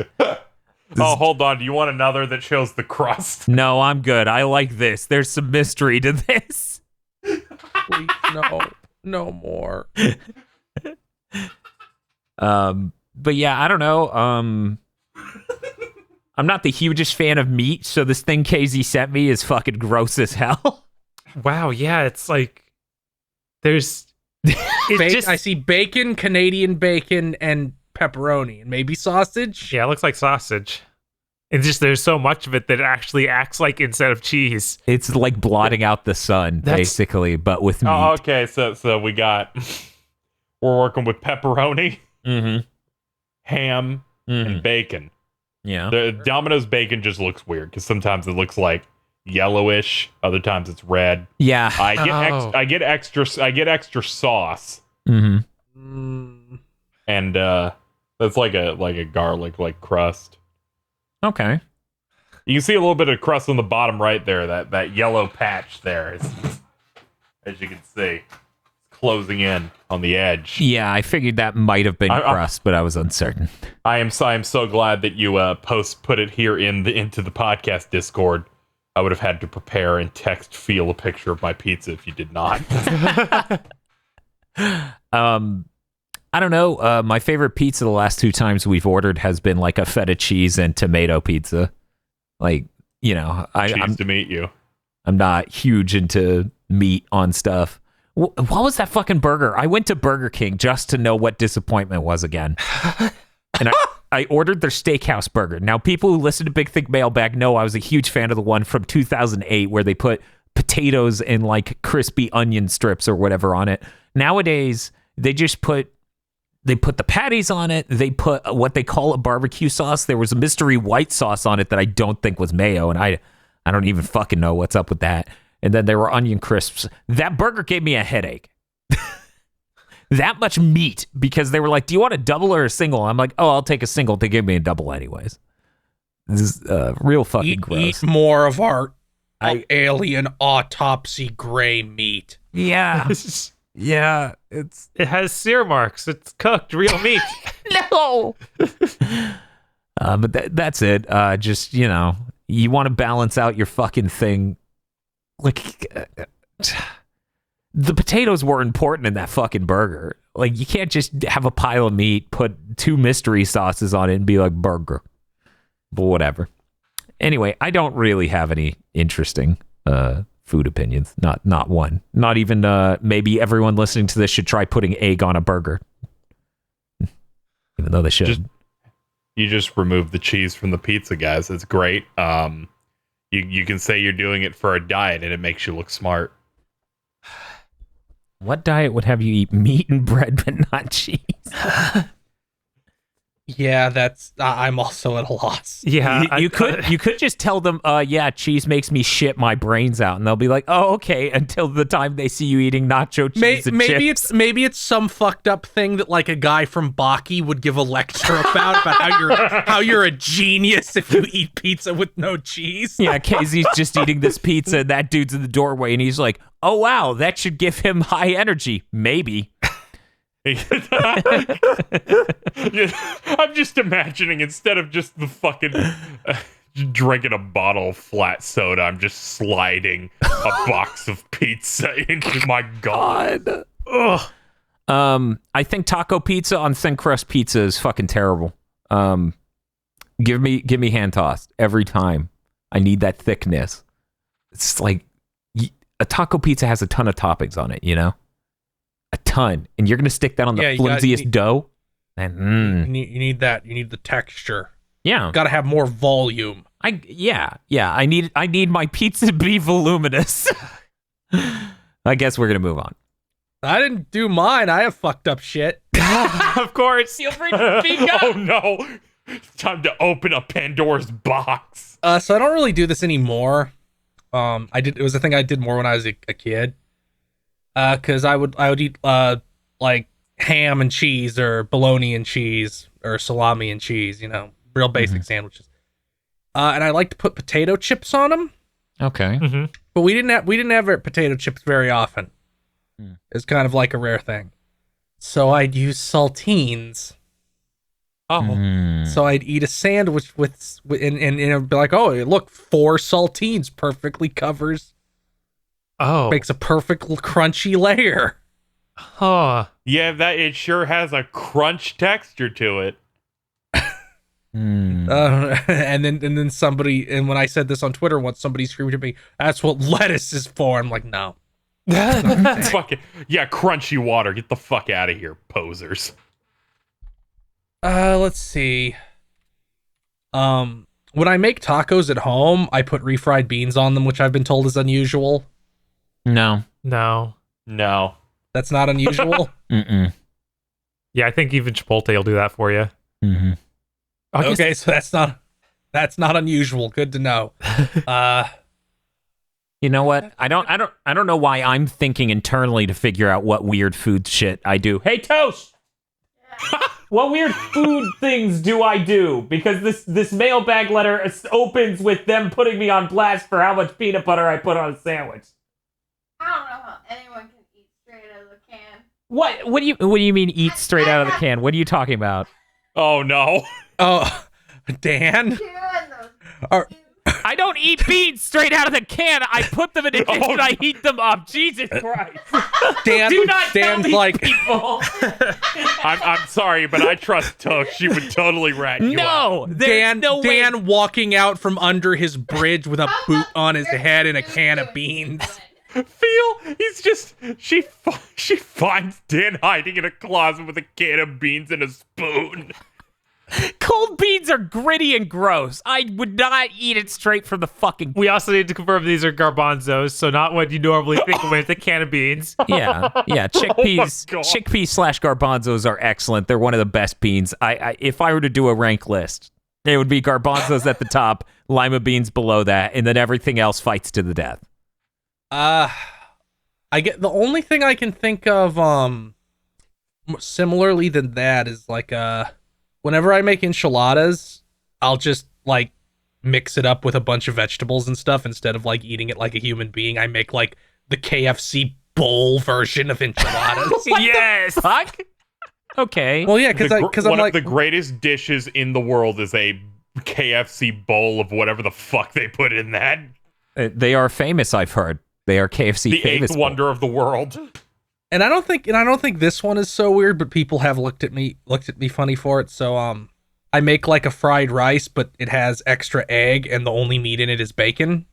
Oh, hold on. Do you want another that shows the crust? No, I'm good. I like this. There's some mystery to this. Please, no more. But yeah, I don't know. I'm not the hugest fan of meat, so this thing KZ sent me is fucking gross as hell. Wow, yeah, it's like there's I see bacon, Canadian bacon, and pepperoni, and maybe sausage. Yeah, it looks like sausage. It's just there's so much of it that it actually acts like instead of cheese. It's like blotting out the sun, basically, but with meat. Oh, okay. So we got we're working with pepperoni, ham, and bacon. Yeah. The Domino's bacon just looks weird because sometimes it looks like yellowish, other times it's red. Yeah. I get extra sauce. Mm-hmm. And that's like a garlic crust. Okay. You can see a little bit of crust on the bottom right there, that yellow patch there. As you can see. It's closing in on the edge. Yeah, I figured that might have been crust, but I was uncertain. I am so glad that you put it here into the podcast Discord. I would have had to prepare and text Feel a picture of my pizza if you did not. I don't know. My favorite pizza the last 2 times we've ordered has been like a feta cheese and tomato pizza. Like, you know, I'm to meet you. I'm not huge into meat on stuff. What was that fucking burger? I went to Burger King just to know what disappointment was again. And I ordered their steakhouse burger. Now, people who listen to Big Thick Mailbag know I was a huge fan of the one from 2008 where they put potatoes and like crispy onion strips or whatever on it. Nowadays, they just put the patties on it. They put what they call a barbecue sauce. There was a mystery white sauce on it that I don't think was mayo, and I don't even fucking know what's up with that. And then there were onion crisps. That burger gave me a headache. That much meat, because they were like, do you want a double or a single? I'm like, oh, I'll take a single. They gave me a double anyways. This is real fucking gross. Eat more of our alien autopsy gray meat. Yeah. Yeah. It has sear marks. It's cooked real meat. No. But that's it. Just, you know, you want to balance out your fucking thing. Like, the potatoes were important in that fucking burger. Like, you can't just have a pile of meat, put 2 mystery sauces on it, and be like, burger. But whatever. Anyway, I don't really have any interesting food opinions. Not one. Not even maybe everyone listening to this should try putting egg on a burger. Even though they should. You just remove the cheese from the pizza, guys. It's great. You can say you're doing it for a diet, and it makes you look smart. What diet would have you eat meat and bread but not cheese? Yeah, that's. I'm also at a loss. Yeah, you could just tell them, yeah, cheese makes me shit my brains out, and they'll be like, oh, okay. Until the time they see you eating nacho cheese and chips. Maybe it's some fucked up thing that like a guy from Baki would give a lecture about how you're a genius if you eat pizza with no cheese. Yeah, Casey's just eating this pizza, and that dude's in the doorway, and he's like, oh wow, that should give him high energy. Maybe. I'm just imagining, instead of just the fucking drinking a bottle of flat soda, I'm just sliding a box of pizza into my god. Ugh. I think taco pizza on thin crust pizza is fucking terrible. Give me hand tossed every time. I need that thickness. It's like a taco pizza has a ton of toppings on it, you know? A ton, and you're gonna stick that on the flimsiest dough, and you need that. You need the texture. Yeah, got to have more volume. I need my pizza to be voluminous. I guess we're gonna move on. I didn't do mine. I have fucked up shit. Of course, feel free to speak up. Oh no, it's time to open up Pandora's box. So I don't really do this anymore. It was a thing I did more when I was a kid. Cause I would eat like ham and cheese or bologna and cheese or salami and cheese, you know, real basic sandwiches. And I like to put potato chips on them. Okay. Mm-hmm. But we didn't have potato chips very often. It's kind of like a rare thing. So I'd use saltines. Oh. So I'd eat a sandwich with and it'd be like, oh, look, 4 saltines perfectly covers. Oh. Makes a perfect crunchy layer. Huh. Yeah, that it sure has a crunch texture to it. And then somebody, and when I said this on Twitter once, somebody screamed at me, "That's what lettuce is for." I'm like, no. Fuck it. Yeah, crunchy water. Get the fuck out of here, posers. Let's see. When I make tacos at home, I put refried beans on them, which I've been told is unusual. No. That's not unusual. Mm-mm. Yeah, I think even Chipotle will do that for you. Mm-hmm. Okay, so that's not unusual. Good to know. You know what? I don't know why I'm thinking internally to figure out what weird food shit I do. Hey, Tosh! What weird food things do I do? Because this mailbag letter opens with them putting me on blast for how much peanut butter I put on a sandwich. I don't know how anyone can eat straight out of the can. What do you mean eat straight out of the can? What are you talking about? Oh no. Oh, Dan? I don't eat beans straight out of the can. I put them in a dish and I heat them up. Jesus Christ. Dan, Do not tell Dan's these like, people. I'm sorry, but I trust Tosh. She would totally rat you out. No, there's no way. Dan walking out from under his bridge with a boot on his head and a can of beans. He's just she finds Dan hiding in a closet with a can of beans and a spoon. Cold beans are gritty and gross. I would not eat it straight from the fucking. We also need to confirm these are garbanzos, so not what you normally think with a can of beans. Yeah. Chickpeas, God. chickpeas/garbanzos are excellent. They're one of the best beans. If I were to do a rank list, it would be garbanzos at the top, lima beans below that, and then everything else fights to the death. I get the only thing I can think of similarly than that is like whenever I make enchiladas, I'll just like mix it up with a bunch of vegetables and stuff instead of like eating it like a human being. I make like the KFC bowl version of enchiladas. Yes. Fuck. Okay. Well, yeah, because I'm one like of the greatest dishes in the world is a KFC bowl of whatever the fuck they put in that. They are famous. I've heard they are KFC The famous. eighth wonder of the world. And I don't think this one is so weird, but people have looked at me funny for it. So I make like a fried rice, but it has extra egg, and the only meat in it is bacon.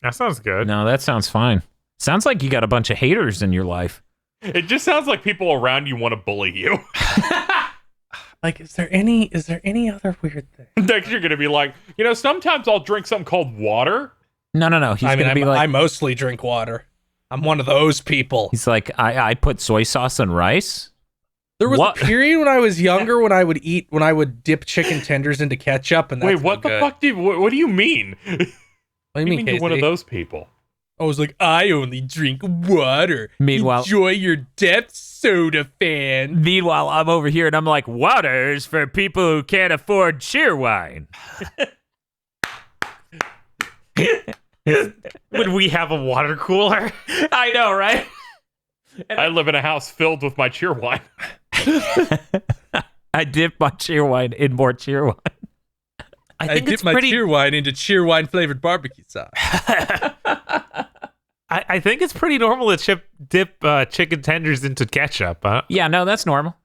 That sounds good. No, that sounds fine. Sounds like you got a bunch of haters in your life. It just sounds like people around you want to bully you. Like, is there any other weird thing? Next, you're gonna be like, sometimes I'll drink something called water. No. He's gonna be like, I mostly drink water. I'm one of those people. he's like, I put soy sauce on rice. There was What? a period when I was younger when I would dip chicken tenders into ketchup, and that's Wait, what the good. fuck what do you mean? What do you mean, you're one of Casey? those people? I was like, I only drink water. Meanwhile- Enjoy your depth, soda fan. Meanwhile, I'm over here and I'm like, water is for people who can't afford cheer wine. Would we have a water cooler? I know, right? I live in a house filled with my cheer wine. I dip my cheer wine in more cheer wine. I dip my cheer wine into cheer wine flavored barbecue sauce. I think it's pretty normal to dip chicken tenders into ketchup. Huh? Yeah, no, that's normal.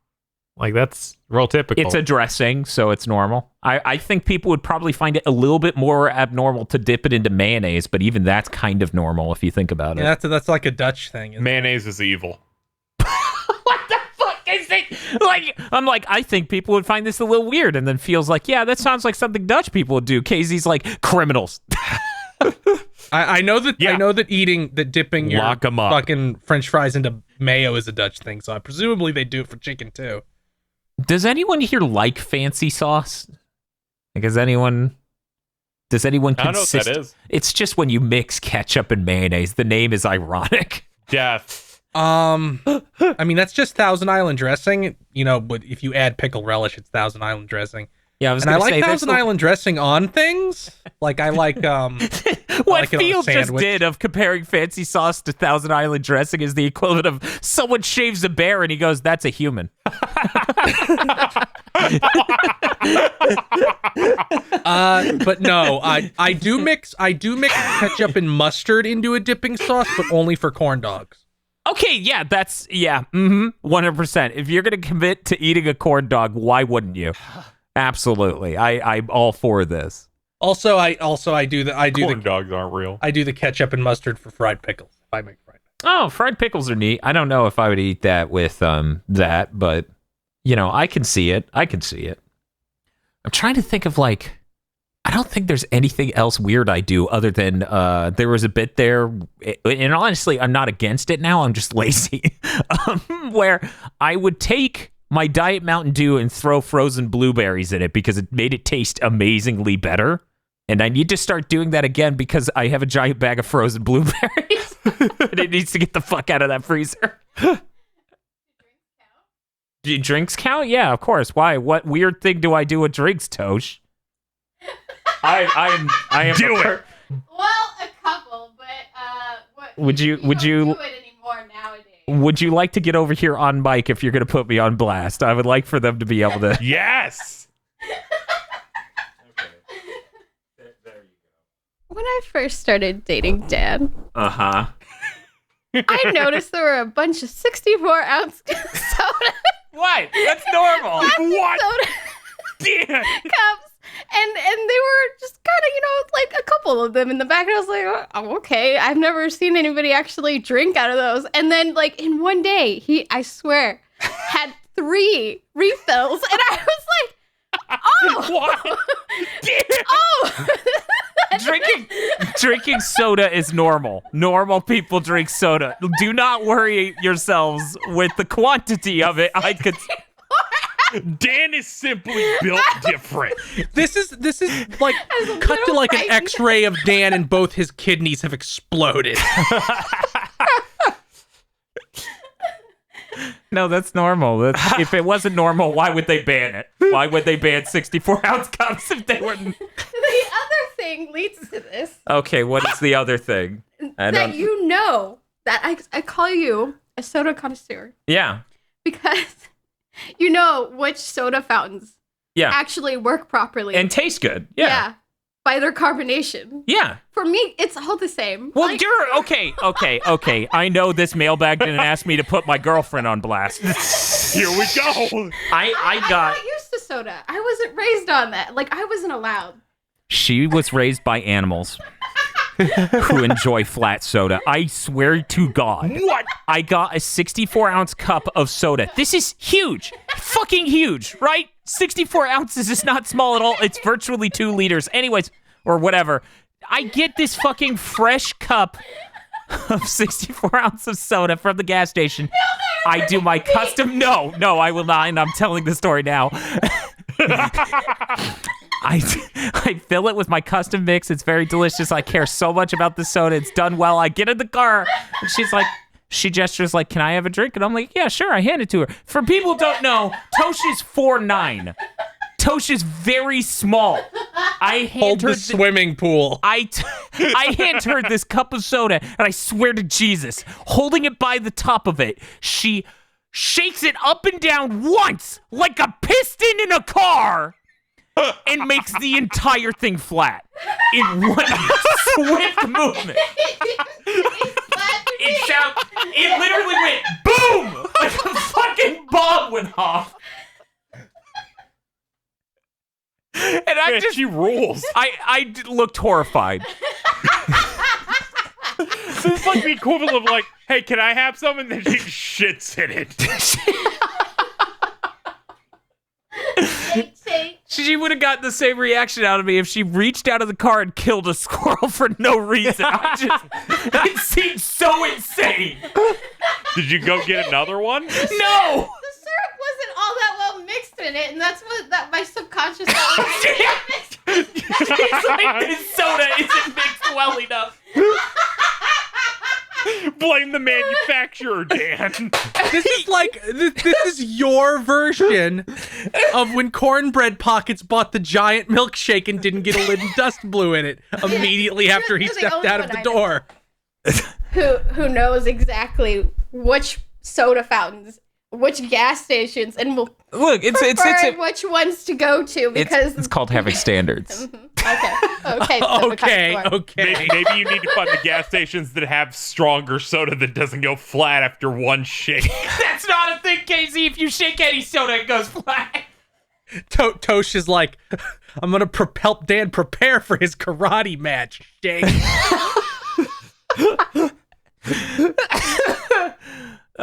Like, that's real typical. It's a dressing, so it's normal. I think people would probably find it a little bit more abnormal to dip it into mayonnaise, but even that's kind of normal if you think about it. Yeah, that's like a Dutch thing. Isn't it? Mayonnaise is evil. What the fuck is it? Like, I'm like, I think people would find this a little weird, and then feels like, yeah, that sounds like something Dutch people would do. Casey's like, criminals. I know that Yeah. I know that dipping your Lock 'em up. fucking French fries into mayo is a Dutch thing, so presumably they do it for chicken too. Does anyone here like fancy sauce? Like, does anyone I don't know what consist? that is. It's just when you mix ketchup and mayonnaise. The name is ironic. Death. I mean that's just Thousand Island dressing, but if you add pickle relish, it's Thousand Island dressing. Yeah, I was And I gonna like say Thousand Island dressing on things. Like I like what like it on a Field just sandwich. did of comparing fancy sauce to Thousand Island dressing is the equivalent of someone shaves a bear and he goes, "That's a human." But no, I do mix ketchup and mustard into a dipping sauce, but only for corn dogs. Okay, yeah, 100%. If you're gonna commit to eating a corn dog, why wouldn't you? Absolutely, I'm all for this. Also, I do Corn the dogs aren't real. I do the ketchup and mustard for fried pickles. If I make fried pickles. Oh, fried pickles are neat. I don't know if I would eat that with that, but I can see it. I'm trying to think of like, I don't think there's anything else weird I do other than there was a bit there, and honestly, I'm not against it now. I'm just lazy, where I would take my Diet Mountain Dew and throw frozen blueberries in it because it made it taste amazingly better. And I need to start doing that again because I have a giant bag of frozen blueberries and it needs to get the fuck out of that freezer. Do drinks count? Yeah, of course. Why? What weird thing do I do with drinks, Tosh? I am. Do it. Well, a couple, but Would you don't do it anymore nowadays. would you like to get over here on mic if you're going to put me on blast? I would like for them to be able to. Yes. Okay. There you go. When I first started dating Dan, Uh-huh. I noticed there were a bunch of 64-ounce soda. What? That's normal. What? Soda Damn. cups. And they were just kind of, like a couple of them in the back. And I was like, oh, okay. I've never seen anybody actually drink out of those. And then, like, in one day, he, I swear, had 3 refills. And I was like, oh. What? Damn. Oh. Drinking soda is normal. Normal people drink soda. Do not worry yourselves with the quantity of it. I could. Dan is simply built different. This is like cut to like an X-ray of Dan, and both his kidneys have exploded. No, that's normal. If it wasn't normal, why would they ban it? Why would they ban 64-ounce cups if they were? The other thing leads to this. Okay, what is the other thing? That you know that I call you a soda connoisseur Yeah. because you know which soda fountains Yeah. actually work properly. And taste good. Yeah. By their carbonation. Yeah. For me, it's all the same. Well, Like, you're okay. I know this mailbag didn't ask me to put my girlfriend on blast. Here we go. I got. I'm not used to soda. I wasn't raised on that. Like, I wasn't allowed. She was raised by animals who enjoy flat soda. I swear to God. What? I got a 64-ounce cup of soda. This is huge. Fucking huge, right? 64 ounces is not small at all. It's virtually 2 liters. Anyways, or whatever. I get this fucking fresh cup of 64 ounces of soda from the gas station. I do my custom. No, I will not. And I'm telling the story now. I fill it with my custom mix. It's very delicious. I care so much about the soda. It's done well. I get in the car. And she gestures like, can I have a drink? And I'm like, yeah, sure. I hand it to her. For people who don't know, Tosh is 4'9". Tosh is very small. I hand her the swimming pool. I hand her this cup of soda, and I swear to Jesus, holding it by the top of it, she shakes it up and down once, like a piston in a car, and makes the entire thing flat in one swift movement. It literally went boom, like a fucking bomb went off. And She rules. I looked horrified. This is like the equivalent of like, hey, can I have some? And then she shits in it. She would have gotten the same reaction out of me if she reached out of the car and killed a squirrel for no reason. It seemed so insane. Did you go get another one? No! The syrup wasn't all that well mixed in it, and that's what my subconscious thought. It's like this soda isn't mixed well enough. Blame the manufacturer, Dan. This is like this is your version of when Cornbread Pockets bought the giant milkshake and didn't get a lid and dust blew in it immediately after he You're the stepped only out of one the I know. door. Who knows exactly which soda fountains, which gas stations, and will Look, it's which ones to go to because it's called having standards. okay. Okay. Maybe you need to find the gas stations that have stronger soda that doesn't go flat after one shake. That's not a thing, Casey. If you shake any soda, it goes flat. Tosh is like, I'm gonna help Dan prepare for his karate match. Shake.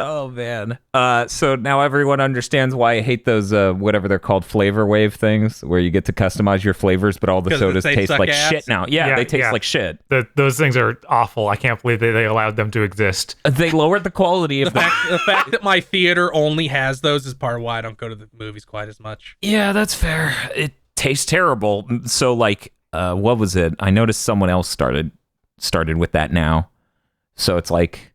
Oh man. So now everyone understands why I hate those whatever they're called, flavor wave things, where you get to customize your flavors, but all the 'Cause sodas they taste suck like ass? shit now. Yeah, Yeah, they taste yeah. like shit. Those things are awful. I can't believe they allowed them to exist. They lowered the quality of them. The fact that my theater only has those is part of why I don't go to the movies quite as much. Yeah, that's fair. It tastes terrible. So like, what was it? I noticed someone else started with that now. So it's like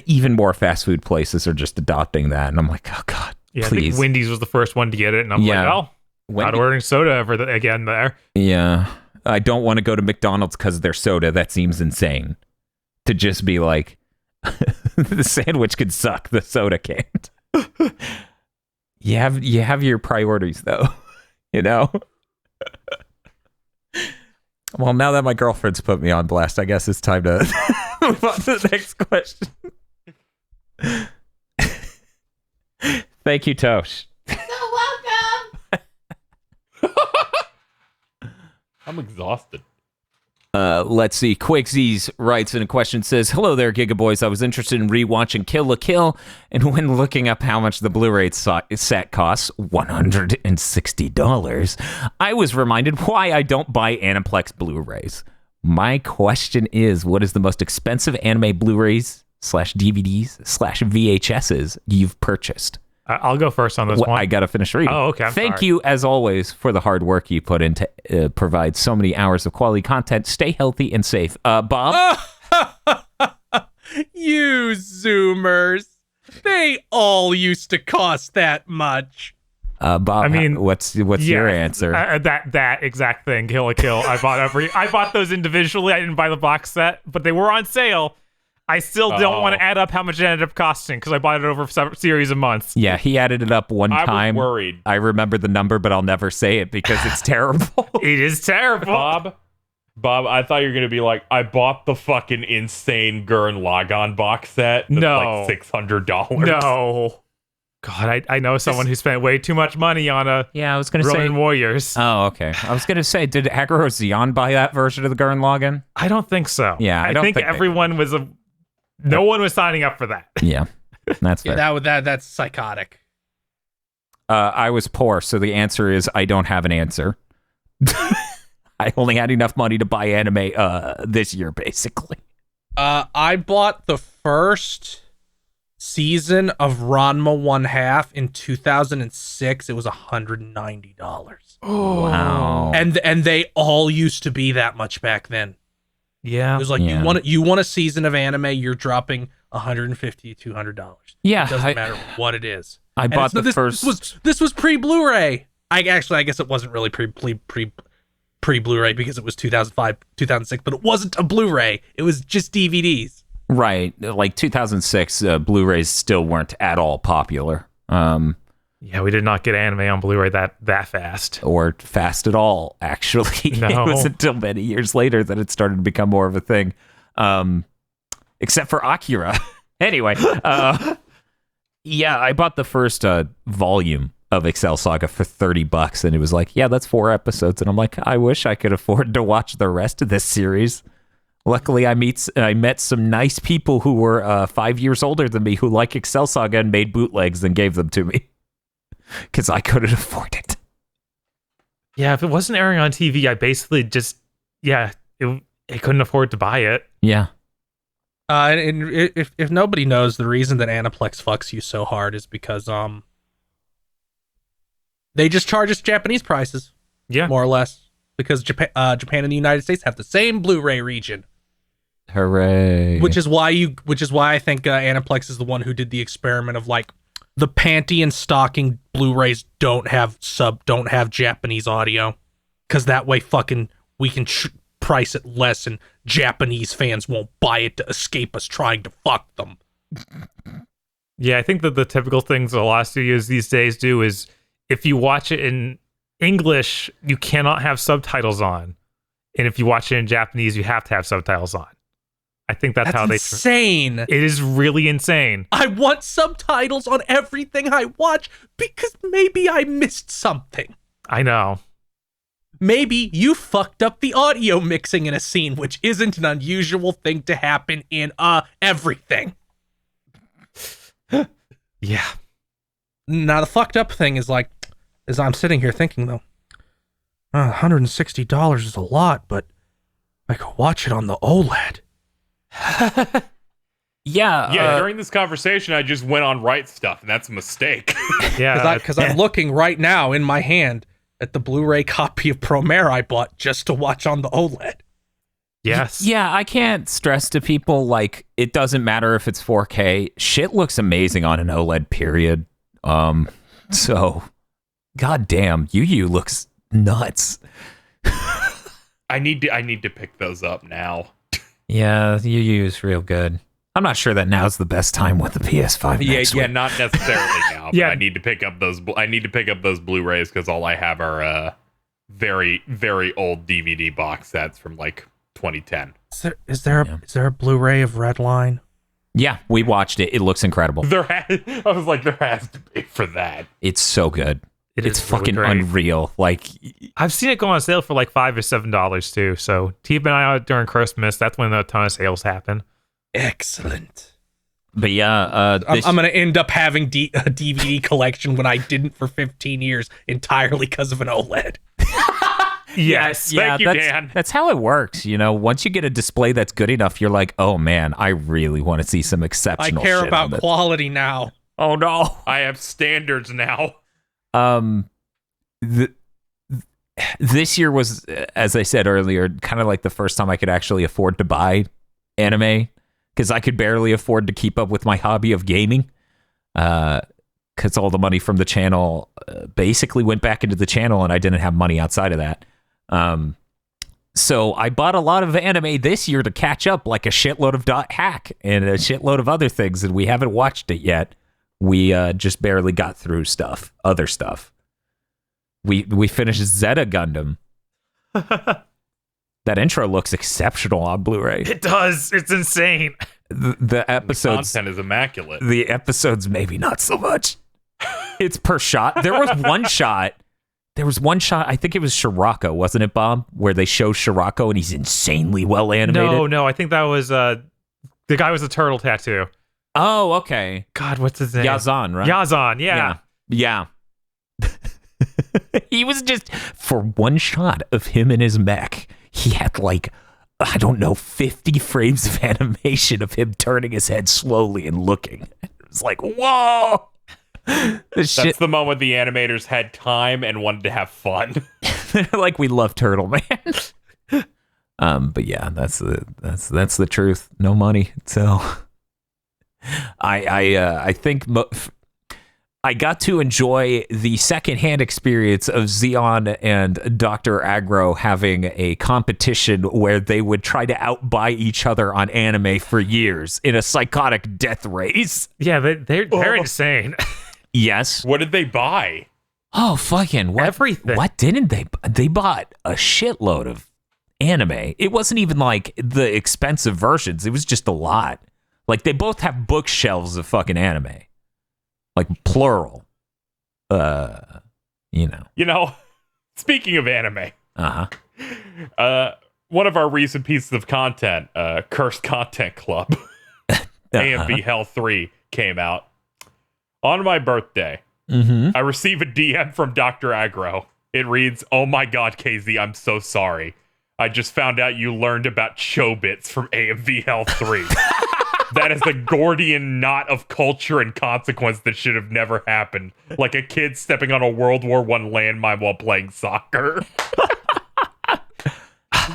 even more fast food places are just adopting that, and I'm like, oh god, Yeah, I please. think Wendy's was the first one to get it, and I'm Yeah. like, not ordering soda ever again there. Yeah, I don't want to go to McDonald's because of their soda. That seems insane. To just be like, The sandwich could suck. The soda can't. You have your priorities though. You know. Well, now that my girlfriend's put me on blast, I guess it's time to move on to the next question. Thank you, Tosh. So welcome. I'm exhausted. Let's see. Quigsies writes in a question, says, "Hello there, GigaBoys. I was interested in rewatching Kill la Kill, and when looking up how much the Blu-ray set costs, $160, I was reminded why I don't buy Aniplex Blu-rays. My question is, what is the most expensive anime Blu-rays /DVDs/VHSs you've purchased?" I'll go first on this one. I gotta finish reading. Oh, okay. Thank you, as always, for the hard work you put in to provide so many hours of quality content. Stay healthy and safe. Bob? You Zoomers. They all used to cost that much. Bob, I mean, what's your answer? That exact thing, Kill la Kill. I bought those individually. I didn't buy the box set, but they were on sale. I still don't want to add up how much it ended up costing because I bought it over a series of months. Yeah, he added it up one time. I was worried. I remember the number, but I'll never say it because it's terrible. It is terrible. Bob, I thought you were going to be like, I bought the fucking insane Gurren Lagann box set. That's No. like $600. No. God, I know someone who spent way too much money on a Yeah, I was going to say. Ronin Warriors. Oh, okay. I was going to say, did Agro Zion buy that version of the Gurren Lagann? I don't think so. Yeah, I don't think think they- everyone was no one was signing up for that. Yeah, that's fair. That's psychotic. I was poor, so the answer is I don't have an answer. I only had enough money to buy anime this year, basically. I bought the first season of Ranma 1/2 in 2006. It was $190. Wow. And they all used to be that much back then. Yeah. It was like Yeah. you want a season of anime, you're dropping $150 to $200. Yeah, It doesn't matter what it is. I And bought it's- the first. This was pre-Blu-ray. I guess it wasn't really pre-Blu-ray because it was 2005, 2006, but it wasn't a Blu-ray. It was just DVDs. Right, like 2006, Blu-rays still weren't at all popular, Yeah, we did not get anime on Blu-ray that fast. or fast at all. Actually, No. it was until many years later that it started to become more of a thing. Except for Akira. Anyway, yeah, I bought the first volume of Excel Saga for $30, and it was like, yeah, that's 4 episodes, and I'm like, I wish I could afford to watch the rest of this series. Luckily, I met some nice people who were 5 years older than me who like Excel Saga and made bootlegs and gave them to me because I couldn't afford it. Yeah, if it wasn't airing on TV, I basically just I couldn't afford to buy it. Yeah. And if nobody knows, the reason that Aniplex fucks you so hard is because they just charge us Japanese prices, Yeah. more or less, because Japan and the United States have the same Blu-ray region. Hooray. Which is why I think Aniplex is the one who did the experiment of like the panty and stocking Blu-rays don't have Japanese audio, because that way fucking we can price it less and Japanese fans won't buy it to escape us trying to fuck them. Yeah, I think that the typical things a lot of studios these days do is if you watch it in English, you cannot have subtitles on. And if you watch it in Japanese, you have to have subtitles on. I think that's how they... insane. It is really insane. I want subtitles on everything I watch because maybe I missed something. I know. Maybe you fucked up the audio mixing in a scene, which isn't an unusual thing to happen in everything. Yeah. Now the fucked up thing is like, as I'm sitting here thinking though, $160 is a lot, but I could watch it on the OLED. Yeah. During this conversation, I just went on Right Stuff, and that's a mistake. Yeah. Because I'm looking right now in my hand at the Blu-ray copy of Promare I bought just to watch on the OLED. Yes. Yeah, I can't stress to people, like, it doesn't matter if it's 4K. Shit looks amazing on an OLED, period. So, goddamn, Yu looks nuts. I need to pick those up now. Yeah, Yu is real good. I'm not sure that now's the best time with the PS5. next Yeah, week. not necessarily now. Yeah. But I need to pick up those. I need to pick up those Blu-rays because all I have are very, very old DVD box sets from like 2010. Is there a Blu-ray of Redline? Yeah, we watched it. It looks incredible. I was like, there has to be for that. It's so good. It's is really fucking great. unreal. Like, I've seen it go on sale for like $5 or $7 too. So keep an eye out during Christmas. That's when a ton of sales happen. Excellent. but yeah, I'm going to end up having a DVD collection when I didn't for 15 years entirely because of an OLED. Yes. Thank you, that's, Dan. That's how it works. You know, once you get a display that's good enough, you're like, oh man, I really want to see some I exceptional care shit about on this. quality now. Oh no. I have standards now. This year was, as I said earlier, kind of like the first time I could actually afford to buy anime, because I could barely afford to keep up with my hobby of gaming, because all the money from the channel basically went back into the channel, and I didn't have money outside of that. So I bought a lot of anime this year to catch up, like a shitload of .hack and a shitload of other things, and we haven't watched it yet. We just barely got through other stuff. We finished Zeta Gundam. That intro looks exceptional on Blu-ray. It does. It's insane. The episodes, Content is immaculate. the episodes, maybe not so much. It's per shot. There was one shot. I think it was Shirako, wasn't it, Bob? Where they show Shirako and he's insanely well animated. No. I think that was the guy with the turtle tattoo. Oh, okay. God, what's his name? Yazan, right? Yazan. Yeah. Yeah. He was just, for one shot of him in his mech, he had like, I don't know, 50 frames of animation of him turning his head slowly and looking. It was like, whoa. This shit. That's the moment the animators had time and wanted to have fun. Like, we love Turtle Man. But yeah, that's the truth. No money. So I think I got to enjoy the secondhand experience of Xeon and Dr. Agro having a competition where they would try to outbuy each other on anime for years in a psychotic death race. Yeah, they're insane. Yes. What did they buy? Oh, fucking what? Everything. What didn't they? They bought a shitload of anime. It wasn't even like the expensive versions. It was just a lot. Like, they both have bookshelves of fucking anime. Like, plural. You know. Speaking of anime, Uh-huh. one of our recent pieces of content, Cursed Content Club, AMV Hell 3, came out. On my birthday, I receive a DM from Dr. Agro. It reads, "Oh my god, KZ, I'm so sorry. I just found out you learned about Chobits from AMV Hell 3. That is a Gordian knot of culture and consequence that should have never happened. Like a kid stepping on a World War I landmine while playing soccer."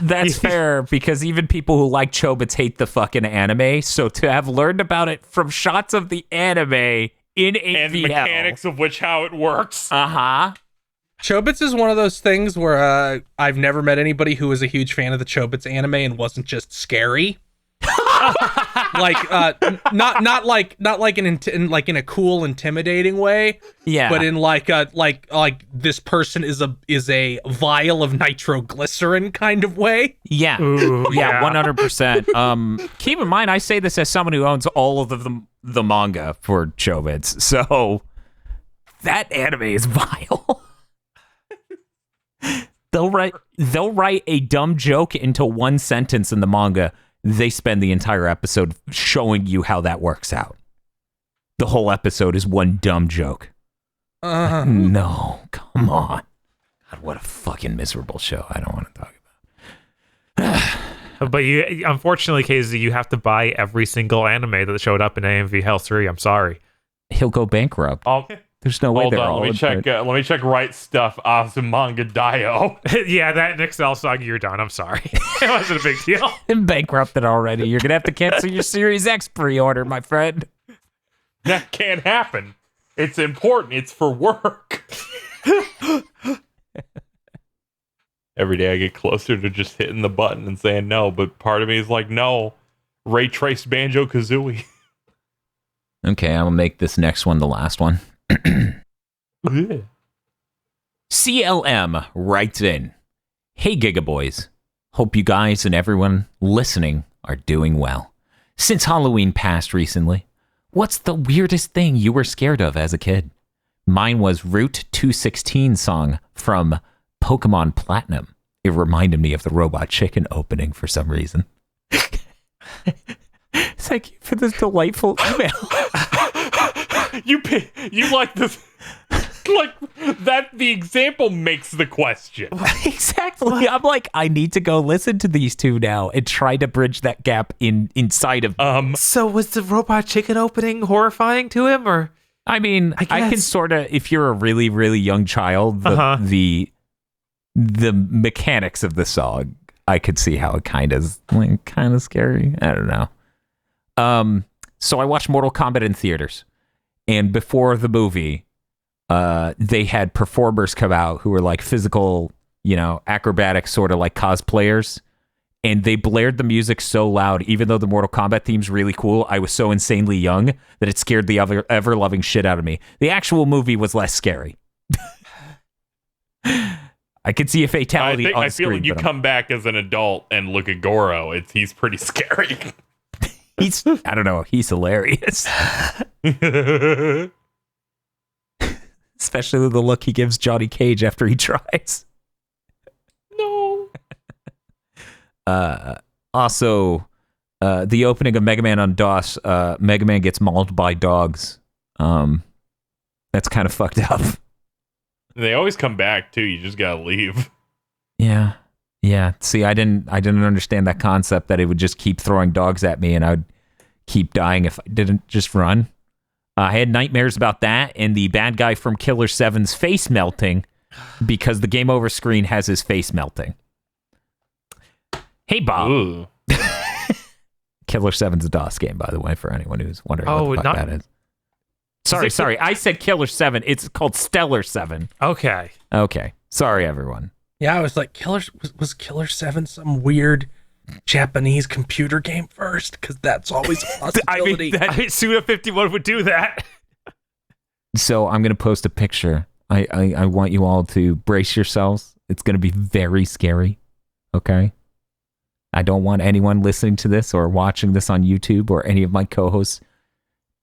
That's fair, because even people who like Chobits hate the fucking anime. So to have learned about it from shots of the anime in And AVL. mechanics of which how it works. Uh-huh. Chobits is one of those things where I've never met anybody who was a huge fan of the Chobits anime and wasn't just scary. Like not like in a cool, intimidating way. Yeah. But in like this person is a vial of nitroglycerin kind of way. Yeah. Ooh, Yeah, 100%. Keep in mind, I say this as someone who owns all of the manga for Chobits, so that anime is vile. They'll write a dumb joke into one sentence in the manga. They spend the entire episode showing you how that works out. The whole episode is one dumb joke. No, come on. God, what a fucking miserable show. I don't want to talk about. But you, unfortunately, KZ, you have to buy every single anime that showed up in AMV Hell 3. I'm sorry. He'll go bankrupt. There's no way Hold they're on, all let me check Right Stuff Azumanga Dio. Yeah, that Excel saga, you're done. I'm sorry. It wasn't a big deal. I'm bankrupted already. You're gonna have to cancel your Series X pre-order, my friend. That can't happen. It's important. It's for work. Every day I get closer to just hitting the button and saying no, but part of me is like, no, Ray traced Banjo Kazooie. Okay, I'm gonna make this next one the last one. CLM writes in, "Hey Gigaboys, hope you guys and everyone listening are doing well. Since Halloween passed recently, what's the weirdest thing you were scared of as a kid? Mine was Route 216 song from Pokemon Platinum. It reminded me of the Robot Chicken opening for some reason." Thank you for this delightful email. You like this? Like that? The example makes the question. Exactly. I'm like, I need to go listen to these two now and try to bridge that gap inside of. So was the Robot Chicken opening horrifying to him, or? I mean, I can sort of, if you're a really, really young child, the mechanics of the song, I could see how it kind of scary. I don't know. So I watched Mortal Kombat in theaters, and before the movie, they had performers come out who were like physical, acrobatic sort of like cosplayers, and they blared the music so loud, even though the Mortal Kombat theme's really cool. I was so insanely young that it scared the ever-loving shit out of me. The actual movie was less scary. I could see a fatality on I screen. feel like you come back as an adult and look at Goro. He's pretty scary. I don't know. He's hilarious. Especially with the look he gives Johnny Cage after he tries. No. Also, the opening of Mega Man on DOS, Mega Man gets mauled by dogs. That's kind of fucked up. They always come back too. You just gotta leave. Yeah. See, I didn't understand that concept that it would just keep throwing dogs at me and I would keep dying if I didn't just run. I had nightmares about that and the bad guy from Killer 7's face melting because the game over screen has his face melting. Hey, Bob. Ooh. Killer 7's a DOS game, by the way, for anyone who's wondering what the fuck that is. Sorry. I said Killer 7. It's called Stellar 7. Okay. Sorry, everyone. Yeah, I was like, was Killer 7 some weird Japanese computer game first? Because that's always a possibility. Suda 51 would do that. So I'm going to post a picture. I want you all to brace yourselves. It's going to be very scary. Okay? I don't want anyone listening to this or watching this on YouTube or any of my co-hosts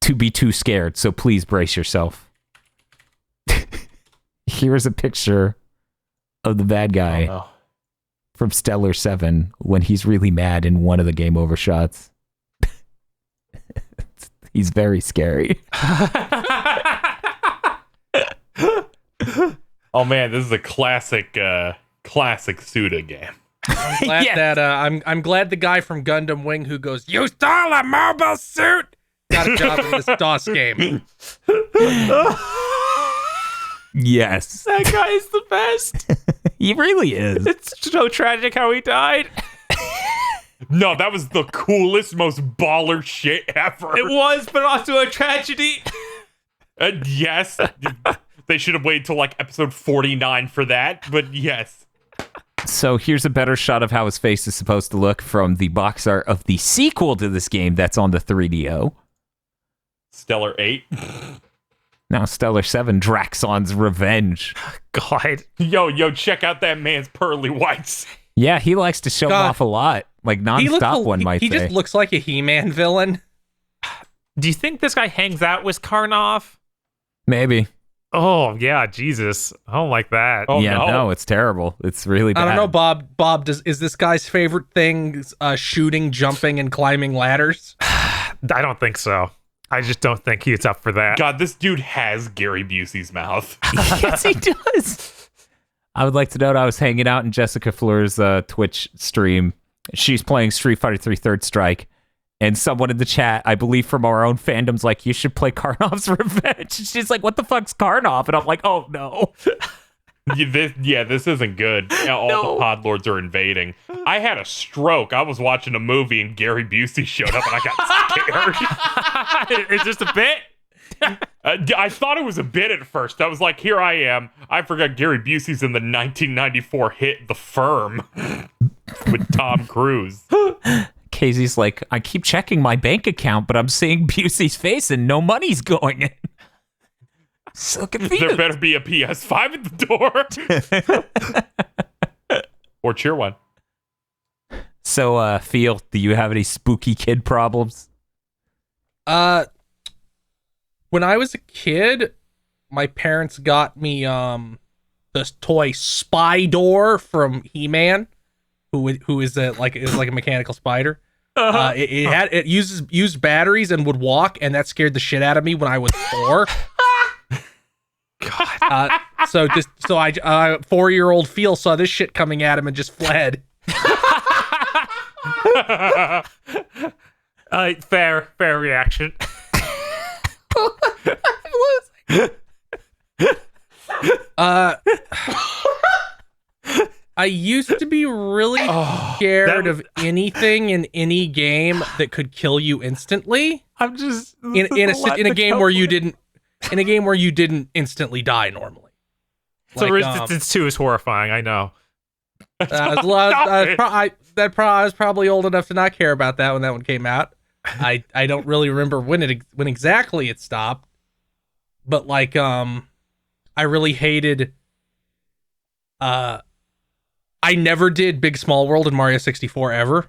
to be too scared. So please brace yourself. Here's a picture of the bad guy from Stellar 7 when he's really mad in one of the game over shots. He's very scary. Oh man, this is a classic Suda game. I'm glad that I'm glad the guy from Gundam Wing who goes, "You stole a mobile suit," got a job in this DOS game. Yes. That guy is the best. He really is. It's so tragic how he died. No, that was the coolest, most baller shit ever. It was, but also a tragedy. Yes. They should have waited till like episode 49 for that, but yes. So here's a better shot of how his face is supposed to look from the box art of the sequel to this game that's on the 3DO. Stellar 8. Now Stellar 7, Draxon's Revenge. God. Yo, check out that man's pearly whites. Yeah, he likes to show off a lot. Like non-stop, one might say. He just looks like a He-Man villain. Do you think this guy hangs out with Karnov? Maybe. Oh, yeah, Jesus. I don't like that. Oh, yeah, no. no, it's terrible. It's really bad. I don't know, Bob. Bob, is this guy's favorite thing shooting, jumping, and climbing ladders? I don't think so. I just don't think he's up for that. God, this dude has Gary Busey's mouth. Yes, he does. I would like to note I was hanging out in Jessica Fleur's Twitch stream. She's playing Street Fighter 3 Third Strike. And someone in the chat, I believe from our own fandom's like, you should play Karnov's Revenge. She's like, what the fuck's Karnov? And I'm like, oh, no. This isn't good. All the pod lords are invading. I had a stroke. I was watching a movie and Gary Busey showed up and I got scared. Is this a bit? I thought it was a bit at first. I was like, here I am. I forgot Gary Busey's in the 1994 hit The Firm with Tom Cruise. Casey's like, I keep checking my bank account, but I'm seeing Busey's face and no money's going in. So confused. There better be a PS5 at the door. Or cheer one. So, Phil, do you have any spooky kid problems? When I was a kid, my parents got me this toy Spy Door from He-Man, who is a mechanical spider. It used batteries and would walk, and that scared the shit out of me when I was 4. God. So I 4-year-old Phil saw this shit coming at him and just fled. Fair reaction. I used to be really scared of anything in any game that could kill you instantly. I'm just in a game where you didn't instantly die normally. So Resistance 2 is horrifying. I know. I was probably old enough to not care about that when that one came out. I don't really remember when exactly it stopped, but like I really hated. I never did Big Small World in Mario 64 ever.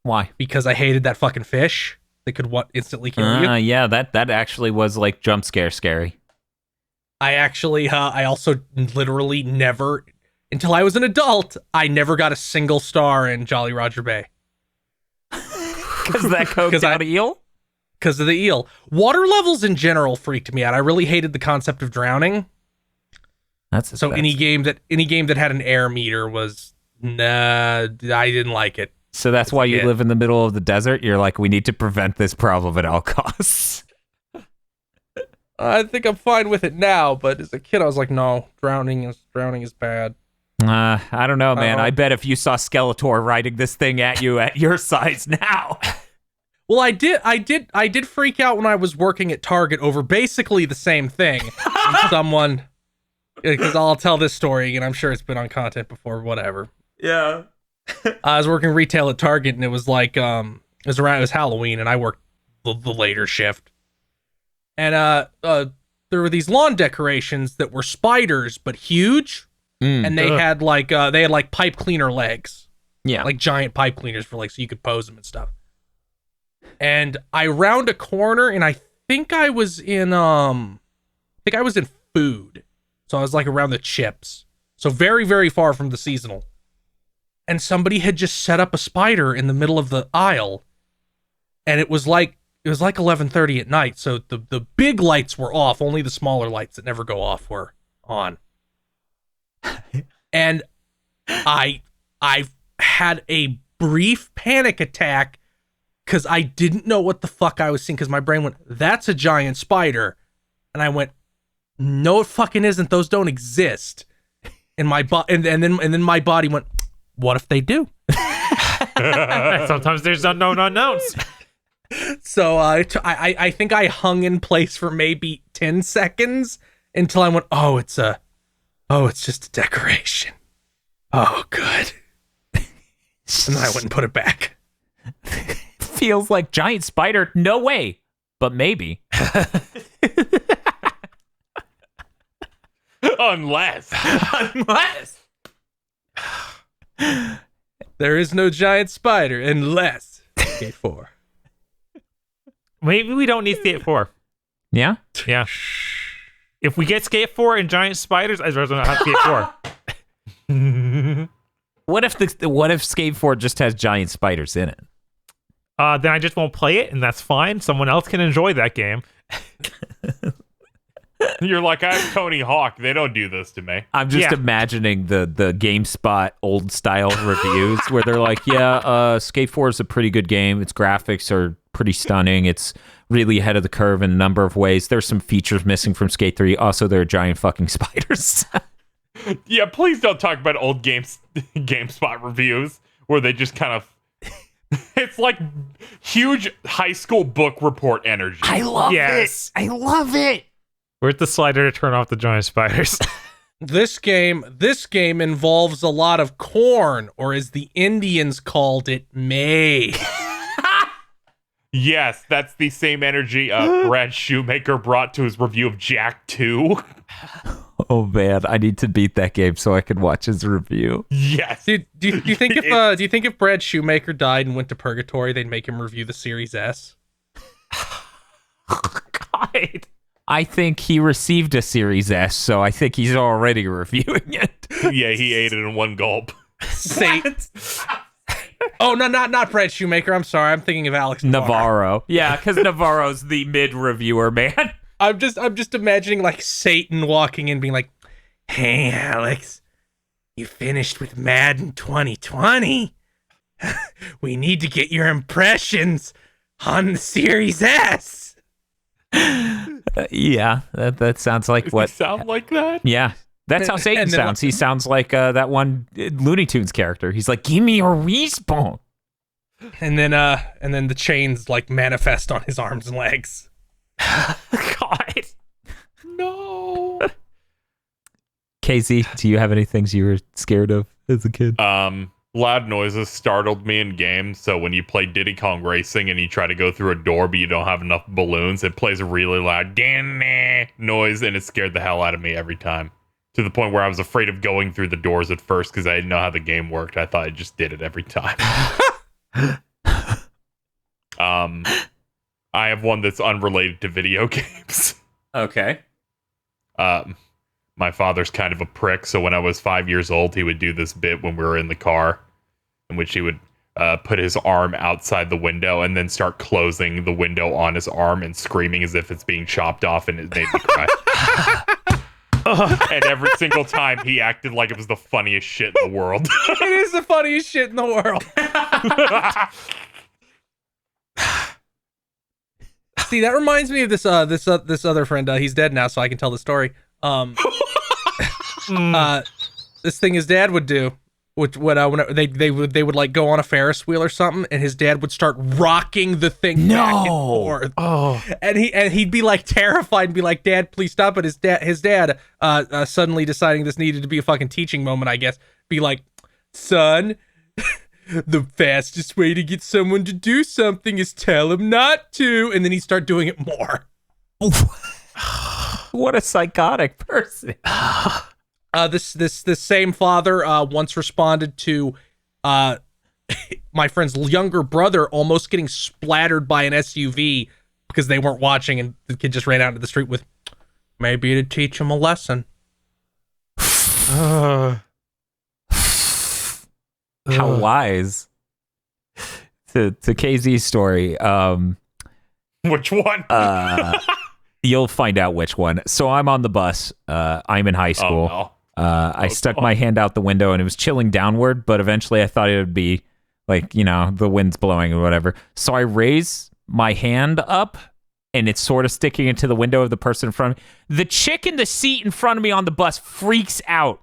Why? Because I hated that fucking fish that could instantly kill you. Yeah, that actually was like jump scare scary. I also literally never, until I was an adult, I never got a single star in Jolly Roger Bay. Because that coked out eel? Because of the eel. Water levels in general freaked me out. I really hated the concept of drowning. Any game that had an air meter was I didn't like it. So that's why you live in the middle of the desert. You're like, we need to prevent this problem at all costs. I think I'm fine with it now, but as a kid, I was like, no, drowning is bad. I don't know, man. I bet if you saw Skeletor riding this thing at you at your size now. Well, I did freak out when I was working at Target over basically the same thing. Someone, because I'll tell this story, and I'm sure it's been on content before, whatever. Yeah. I was working retail at Target, and it was like, it was Halloween, and I worked the later shift. And there were these lawn decorations that were spiders, but huge. And they had like pipe cleaner legs. Yeah. Like giant pipe cleaners for so you could pose them and stuff. And I round a corner, and I think I was in food. So I was like around the chips. So very, very far from the seasonal. And somebody had just set up a spider in the middle of the aisle. And it was like 11:30 at night. So the big lights were off. Only the smaller lights that never go off were on. And I had a brief panic attack because I didn't know what the fuck I was seeing, because my brain went, that's a giant spider. And I went, no, it fucking isn't. Those don't exist. And my and then my body went, what if they do? Sometimes there's unknown unknowns. So I think I hung in place for maybe 10 seconds until I went, it's just a decoration. Oh, good. And then I went and put it back. Feels like giant spider. No way. But maybe. Unless. There is no giant spider unless Skate 4. Maybe we don't need Skate 4. Yeah? Yeah. If we get Skate 4 and giant spiders, I'd rather not have Skate 4. What if Skate 4 just has giant spiders in it? Then I just won't play it, and that's fine. Someone else can enjoy that game. You're like, I'm Tony Hawk. They don't do this to me. I'm just imagining the GameSpot old style reviews where they're like, Skate 4 is a pretty good game. Its graphics are pretty stunning. It's really ahead of the curve in a number of ways. There's some features missing from Skate 3. Also, there are giant fucking spiders. Yeah, please don't talk about old GameSpot reviews where they just kind of... It's like huge high school book report energy. I love it. I love it. Where's the slider to turn off the giant spiders? This game involves a lot of corn, or as the Indians called it, maize. Yes, that's the same energy Brad Shoemaker brought to his review of Jack 2. Oh man, I need to beat that game so I can watch his review. Yes. Do you think if Brad Shoemaker died and went to purgatory, they'd make him review the Series S? God. I think he received a Series S, so I think he's already reviewing it. Yeah, he ate it in one gulp. Oh, no, not Brad Shoemaker. I'm sorry. I'm thinking of Alex Navarro. Yeah, because Navarro's the mid-reviewer, man. I'm just imagining like Satan walking in being like, "Hey, Alex, you finished with Madden 2020. We need to get your impressions on the Series S." Yeah, that sounds like what. Sound like that? Yeah, that's how Satan sounds. He sounds like that one Looney Tunes character. He's like, "Give me a respawn." And then the chains like manifest on his arms and legs. God. No. Casey, do you have any things you were scared of as a kid? Loud noises startled me in games, so when you play Diddy Kong Racing and you try to go through a door but you don't have enough balloons, it plays a really loud noise, and it scared the hell out of me every time. To the point where I was afraid of going through the doors at first because I didn't know how the game worked. I thought I just did it every time. I have one that's unrelated to video games. Okay. My father's kind of a prick, so when I was 5 years old, he would do this bit when we were in the car, in which he would put his arm outside the window and then start closing the window on his arm and screaming as if it's being chopped off, and it made me cry. And every single time, he acted like it was the funniest shit in the world. It is the funniest shit in the world. See, that reminds me of this other friend. He's dead now, so I can tell the story. This thing his dad would do, which when they would like go on a Ferris wheel or something, and his dad would start rocking the thing back and forth. Oh, and he'd be like terrified and be like, "Dad, please stop!" But his dad suddenly deciding this needed to be a fucking teaching moment, I guess, be like, "Son, the fastest way to get someone to do something is tell them not to," and then he'd start doing it more. What a psychotic person. This same father once responded to my friend's younger brother almost getting splattered by an SUV because they weren't watching, and the kid just ran out into the street with, "Maybe to teach him a lesson." How wise. To KZ's story. Which one? You'll find out which one. So I'm on the bus. I'm in high school. Oh, no. I stuck my hand out the window and it was chilling downward, but eventually I thought it would be like, the wind's blowing or whatever. So I raise my hand up and it's sort of sticking into the window of the person in front of me. The chick in the seat in front of me on the bus freaks out.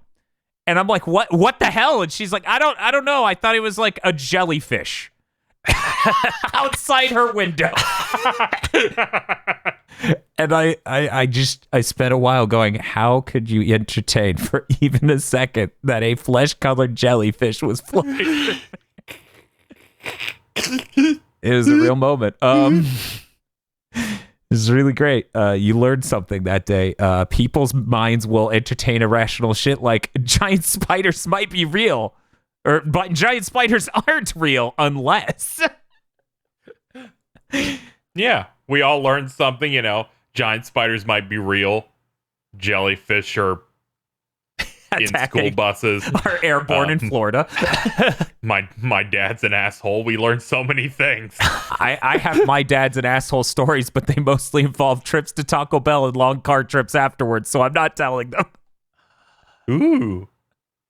And I'm like, what the hell? And she's like, I don't know. I thought it was like a jellyfish outside her window. And I spent a while going, how could you entertain for even a second that a flesh-colored jellyfish was floating? It was a real moment. It was really great. You learned something that day. People's minds will entertain irrational shit like giant spiders might be real, but giant spiders aren't real unless. Yeah, we all learned something, giant spiders might be real. Jellyfish are in school buses. Are airborne in Florida. My dad's an asshole. We learned so many things. I have my dad's an asshole stories, but they mostly involve trips to Taco Bell and long car trips afterwards, so I'm not telling them. Ooh.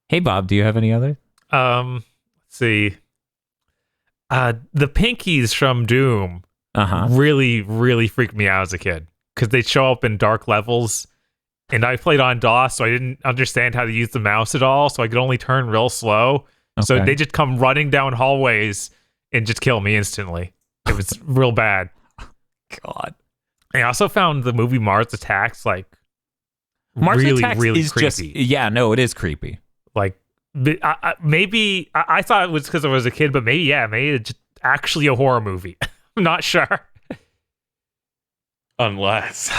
Hey, Bob, do you have any other? let's see. The Pinkies from Doom really, really freaked me out as a kid because they show up in dark levels. And I played on DOS, so I didn't understand how to use the mouse at all, so I could only turn real slow. Okay. So they just come running down hallways and just kill me instantly. It was real bad. God. I also found the movie Mars Attacks, like, Mars really, Attacks really is creepy. just it is creepy. Like, maybe I thought it was because I was a kid, but maybe it's just actually a horror movie. I'm not sure. Unless.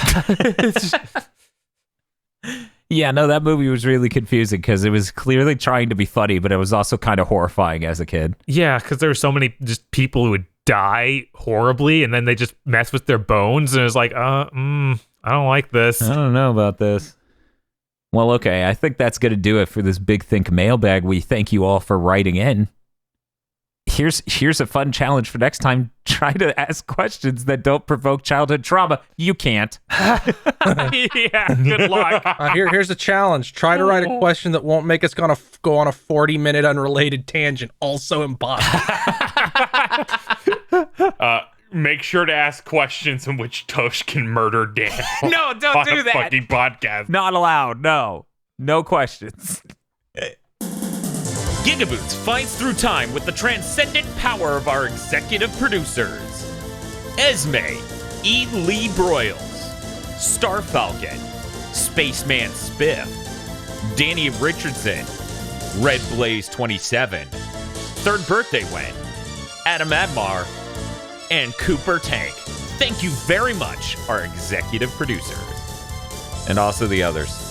Yeah, no, that movie was really confusing because it was clearly trying to be funny, but it was also kind of horrifying as a kid. Yeah, because there were so many just people who would die horribly, and then they just mess with their bones, and it's like, I don't like this. I don't know about this. Well, okay, I think that's going to do it for this Big Think mailbag. We thank you all for writing in. Here's a fun challenge for next time. Try to ask questions that don't provoke childhood trauma. You can't. Yeah, good luck. Here's a challenge. Try to write a question that won't make us go on a 40-minute unrelated tangent. Also impossible. Make sure to ask questions in which Tosh can murder Dan. No, don't on do a that. fucking podcast. Not allowed. No questions. GigaBoots fights through time with the transcendent power of our executive producers. Esme, E. Lee Broyles, Star Falcon, Spaceman Spiff, Danny Richardson, Red Blaze 27, Third Birthday Wen, Adam Admar, and Cooper Tank. Thank you very much, our executive producers. And also the others.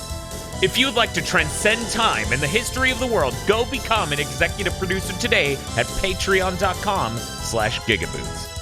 If you'd like to transcend time and the history of the world, go become an executive producer today at patreon.com/gigaboots.